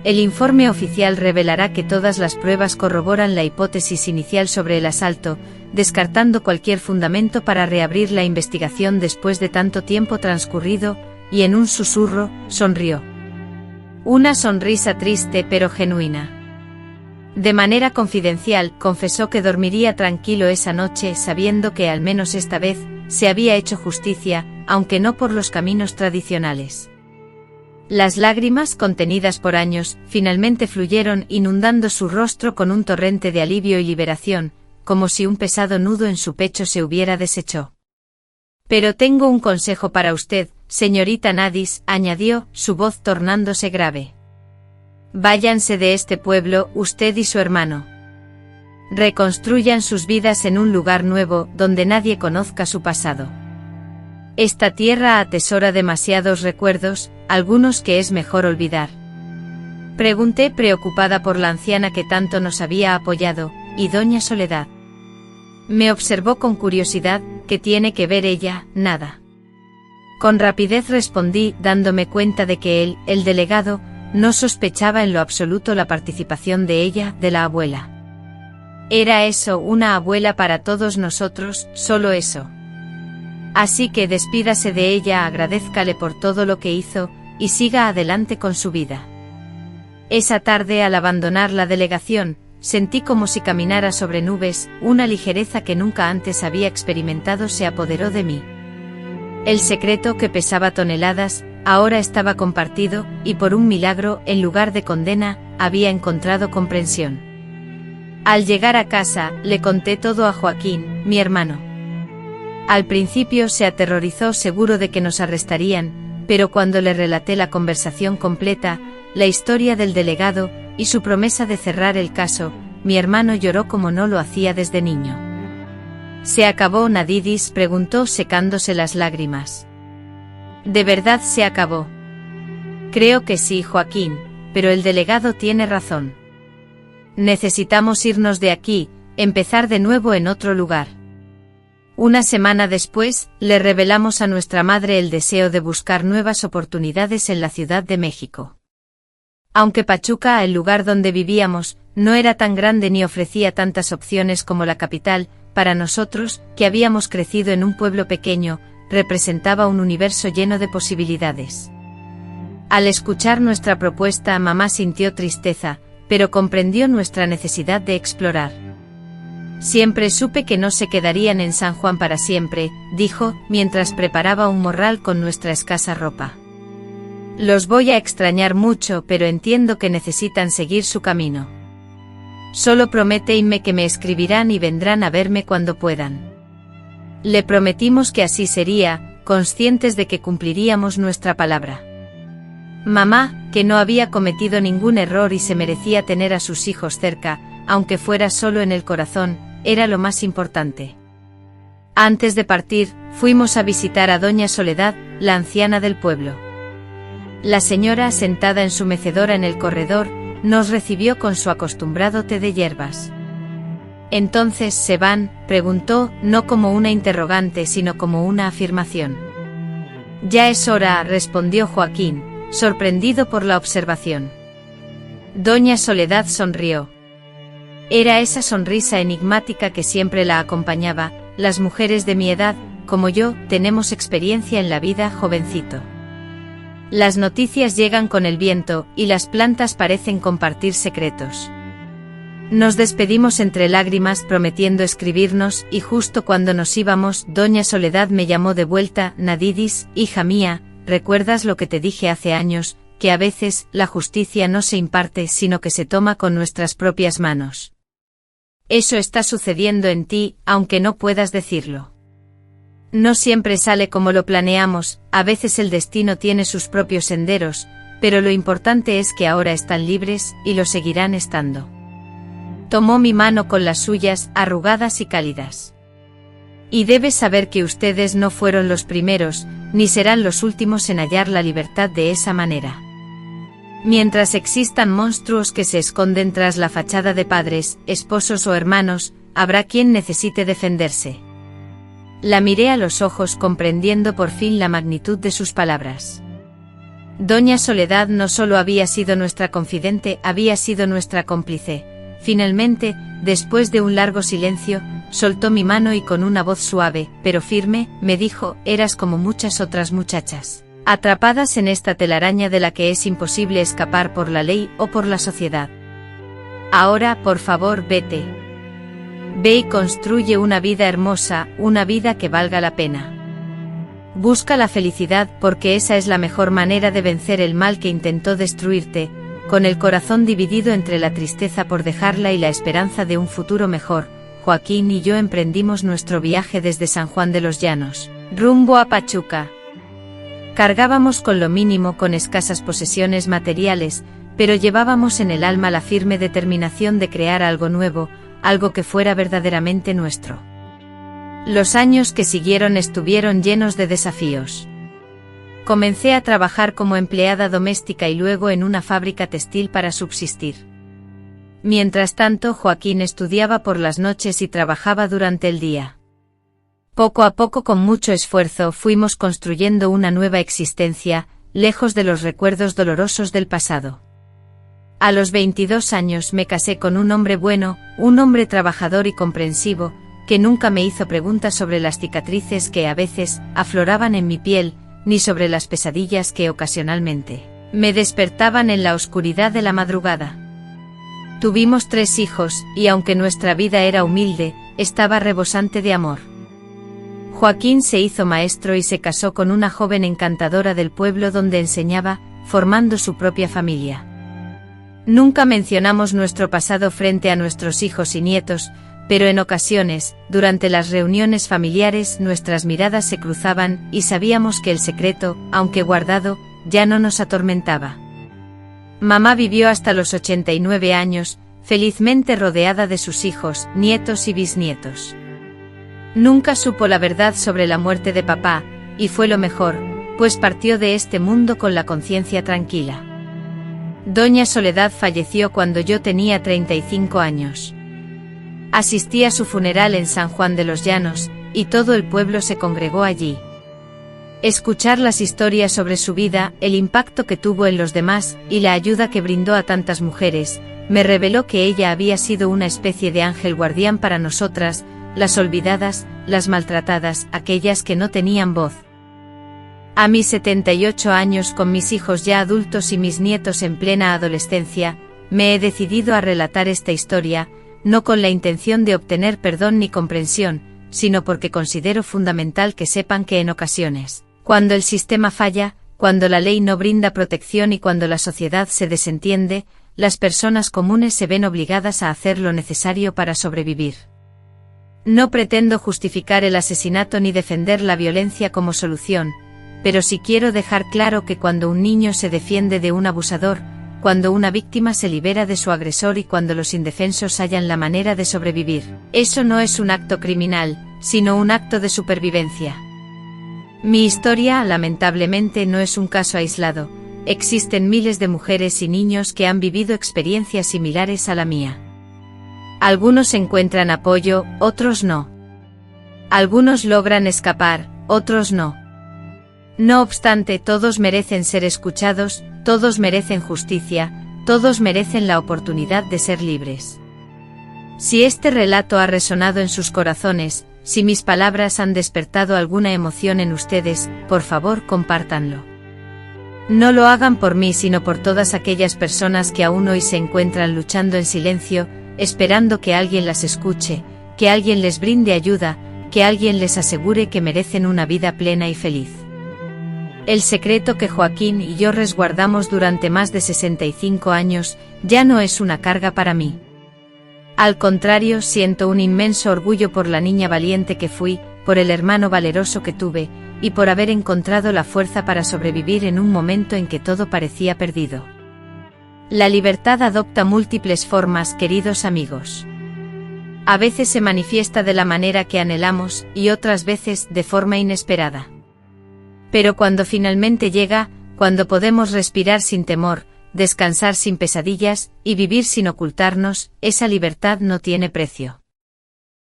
El informe oficial revelará que todas las pruebas corroboran la hipótesis inicial sobre el asalto, descartando cualquier fundamento para reabrir la investigación después de tanto tiempo transcurrido, y en un susurro, sonrió. Una sonrisa triste pero genuina. De manera confidencial, confesó que dormiría tranquilo esa noche sabiendo que al menos esta vez, se había hecho justicia, aunque no por los caminos tradicionales. Las lágrimas, contenidas por años, finalmente fluyeron inundando su rostro con un torrente de alivio y liberación, como si un pesado nudo en su pecho se hubiera deshecho. Pero tengo un consejo para usted, señorita Nadies, añadió, su voz tornándose grave. Váyanse de este pueblo, usted y su hermano. Reconstruyan sus vidas en un lugar nuevo, donde nadie conozca su pasado. Esta tierra atesora demasiados recuerdos, algunos que es mejor olvidar. Pregunté preocupada por la anciana que tanto nos había apoyado, y doña Soledad. Me observó con curiosidad. ¿Qué tiene que ver ella? Nada. Con rapidez respondí, dándome cuenta de que él, el delegado, no sospechaba en lo absoluto la participación de ella, de la abuela. Era eso, una abuela para todos nosotros, solo eso. Así que despídase de ella, agradézcale por todo lo que hizo, y siga adelante con su vida. Esa tarde, al abandonar la delegación, sentí como si caminara sobre nubes, una ligereza que nunca antes había experimentado se apoderó de mí. El secreto que pesaba toneladas, ahora estaba compartido, y por un milagro, en lugar de condena, había encontrado comprensión. Al llegar a casa, le conté todo a Joaquín, mi hermano. Al principio se aterrorizó seguro de que nos arrestarían, pero cuando le relaté la conversación completa, la historia del delegado, y su promesa de cerrar el caso, mi hermano lloró como no lo hacía desde niño. ¿Se acabó, Nadidis?, preguntó secándose las lágrimas. ¿De verdad se acabó? Creo que sí, Joaquín, pero el delegado tiene razón. Necesitamos irnos de aquí, empezar de nuevo en otro lugar. Una semana después, le revelamos a nuestra madre el deseo de buscar nuevas oportunidades en la Ciudad de México. Aunque Pachuca, el lugar donde vivíamos, no era tan grande ni ofrecía tantas opciones como la capital, para nosotros, que habíamos crecido en un pueblo pequeño, representaba un universo lleno de posibilidades. Al escuchar nuestra propuesta, mamá sintió tristeza, pero comprendió nuestra necesidad de explorar. Siempre supe que no se quedarían en San Juan para siempre, dijo, mientras preparaba un morral con nuestra escasa ropa. Los voy a extrañar mucho, pero entiendo que necesitan seguir su camino. Solo prométeme que me escribirán y vendrán a verme cuando puedan. Le prometimos que así sería, conscientes de que cumpliríamos nuestra palabra. Mamá, que no había cometido ningún error y se merecía tener a sus hijos cerca, aunque fuera solo en el corazón, era lo más importante. Antes de partir, fuimos a visitar a doña Soledad, la anciana del pueblo. La señora, sentada en su mecedora en el corredor, nos recibió con su acostumbrado té de hierbas. ¿Entonces se van?, preguntó, no como una interrogante sino como una afirmación. Ya es hora, respondió Joaquín, sorprendido por la observación. Doña Soledad sonrió. Era esa sonrisa enigmática que siempre la acompañaba. Las mujeres de mi edad, como yo, tenemos experiencia en la vida, jovencito. Las noticias llegan con el viento, y las plantas parecen compartir secretos. Nos despedimos entre lágrimas prometiendo escribirnos, y justo cuando nos íbamos, doña Soledad me llamó de vuelta. Nadidis, hija mía, ¿recuerdas lo que te dije hace años, que a veces la justicia no se imparte sino que se toma con nuestras propias manos? Eso está sucediendo en ti, aunque no puedas decirlo. No siempre sale como lo planeamos, a veces el destino tiene sus propios senderos, pero lo importante es que ahora están libres, y lo seguirán estando. Tomó mi mano con las suyas, arrugadas y cálidas. Y debes saber que ustedes no fueron los primeros, ni serán los últimos en hallar la libertad de esa manera. Mientras existan monstruos que se esconden tras la fachada de padres, esposos o hermanos, habrá quien necesite defenderse. La miré a los ojos comprendiendo por fin la magnitud de sus palabras. Doña Soledad no solo había sido nuestra confidente, había sido nuestra cómplice. Finalmente, después de un largo silencio, soltó mi mano y con una voz suave, pero firme, me dijo, eras como muchas otras muchachas, atrapadas en esta telaraña de la que es imposible escapar por la ley o por la sociedad. Ahora, por favor, vete. Ve y construye una vida hermosa, una vida que valga la pena. Busca la felicidad porque esa es la mejor manera de vencer el mal que intentó destruirte, con el corazón dividido entre la tristeza por dejarla y la esperanza de un futuro mejor. Joaquín y yo emprendimos nuestro viaje desde San Juan de los Llanos, rumbo a Pachuca. Cargábamos con lo mínimo, con escasas posesiones materiales, pero llevábamos en el alma la firme determinación de crear algo nuevo, algo que fuera verdaderamente nuestro. Los años que siguieron estuvieron llenos de desafíos. Comencé a trabajar como empleada doméstica y luego en una fábrica textil para subsistir. Mientras tanto, Joaquín estudiaba por las noches y trabajaba durante el día. Poco a poco, con mucho esfuerzo, fuimos construyendo una nueva existencia, lejos de los recuerdos dolorosos del pasado. A los 22 años me casé con un hombre bueno, un hombre trabajador y comprensivo, que nunca me hizo preguntas sobre las cicatrices que a veces afloraban en mi piel, ni sobre las pesadillas que ocasionalmente me despertaban en la oscuridad de la madrugada. Tuvimos 3 hijos, y aunque nuestra vida era humilde, estaba rebosante de amor. Joaquín se hizo maestro y se casó con una joven encantadora del pueblo donde enseñaba, formando su propia familia. Nunca mencionamos nuestro pasado frente a nuestros hijos y nietos, pero en ocasiones, durante las reuniones familiares, nuestras miradas se cruzaban y sabíamos que el secreto, aunque guardado, ya no nos atormentaba. Mamá vivió hasta los 89 años, felizmente rodeada de sus hijos, nietos y bisnietos. Nunca supo la verdad sobre la muerte de papá, y fue lo mejor, pues partió de este mundo con la conciencia tranquila. Doña Soledad falleció cuando yo tenía 35 años. Asistí a su funeral en San Juan de los Llanos, y todo el pueblo se congregó allí. Escuchar las historias sobre su vida, el impacto que tuvo en los demás, y la ayuda que brindó a tantas mujeres, me reveló que ella había sido una especie de ángel guardián para nosotras, las olvidadas, las maltratadas, aquellas que no tenían voz. A mis 78 años, con mis hijos ya adultos y mis nietos en plena adolescencia, me he decidido a relatar esta historia, no con la intención de obtener perdón ni comprensión, sino porque considero fundamental que sepan que en ocasiones, cuando el sistema falla, cuando la ley no brinda protección y cuando la sociedad se desentiende, las personas comunes se ven obligadas a hacer lo necesario para sobrevivir. No pretendo justificar el asesinato ni defender la violencia como solución, pero sí quiero dejar claro que cuando un niño se defiende de un abusador, cuando una víctima se libera de su agresor y cuando los indefensos hallan la manera de sobrevivir, eso no es un acto criminal, sino un acto de supervivencia. Mi historia, lamentablemente, no es un caso aislado. Existen miles de mujeres y niños que han vivido experiencias similares a la mía. Algunos encuentran apoyo, otros no. Algunos logran escapar, otros no. No obstante, todos merecen ser escuchados, todos merecen justicia, todos merecen la oportunidad de ser libres. Si este relato ha resonado en sus corazones, si mis palabras han despertado alguna emoción en ustedes, por favor compártanlo. No lo hagan por mí, sino por todas aquellas personas que aún hoy se encuentran luchando en silencio, esperando que alguien las escuche, que alguien les brinde ayuda, que alguien les asegure que merecen una vida plena y feliz. El secreto que Joaquín y yo resguardamos durante más de 65 años, ya no es una carga para mí. Al contrario, siento un inmenso orgullo por la niña valiente que fui, por el hermano valeroso que tuve, y por haber encontrado la fuerza para sobrevivir en un momento en que todo parecía perdido. La libertad adopta múltiples formas, queridos amigos. A veces se manifiesta de la manera que anhelamos, y otras veces de forma inesperada. Pero cuando finalmente llega, cuando podemos respirar sin temor, descansar sin pesadillas, y vivir sin ocultarnos, esa libertad no tiene precio.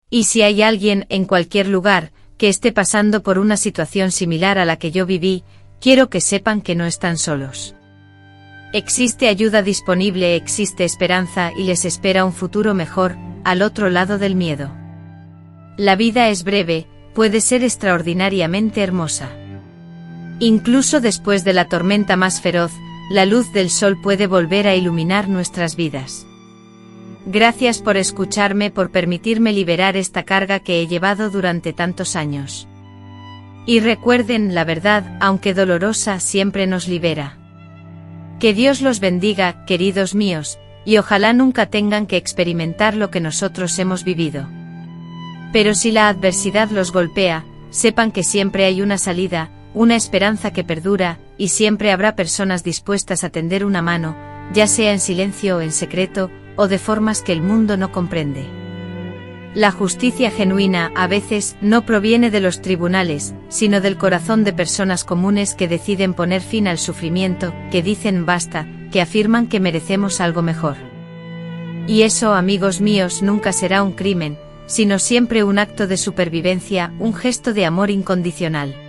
Y si hay alguien, en cualquier lugar, que esté pasando por una situación similar a la que yo viví, quiero que sepan que no están solos. Existe ayuda disponible, existe esperanza y les espera un futuro mejor, al otro lado del miedo. La vida es breve, puede ser extraordinariamente hermosa. Incluso después de la tormenta más feroz, la luz del sol puede volver a iluminar nuestras vidas. Gracias por escucharme, por permitirme liberar esta carga que he llevado durante tantos años. Y recuerden, la verdad, aunque dolorosa, siempre nos libera. Que Dios los bendiga, queridos míos, y ojalá nunca tengan que experimentar lo que nosotros hemos vivido. Pero si la adversidad los golpea, sepan que siempre hay una salida, una esperanza que perdura, y siempre habrá personas dispuestas a tender una mano, ya sea en silencio o en secreto, o de formas que el mundo no comprende. La justicia genuina, a veces, no proviene de los tribunales, sino del corazón de personas comunes que deciden poner fin al sufrimiento, que dicen basta, que afirman que merecemos algo mejor. Y eso, amigos míos, nunca será un crimen, sino siempre un acto de supervivencia, un gesto de amor incondicional.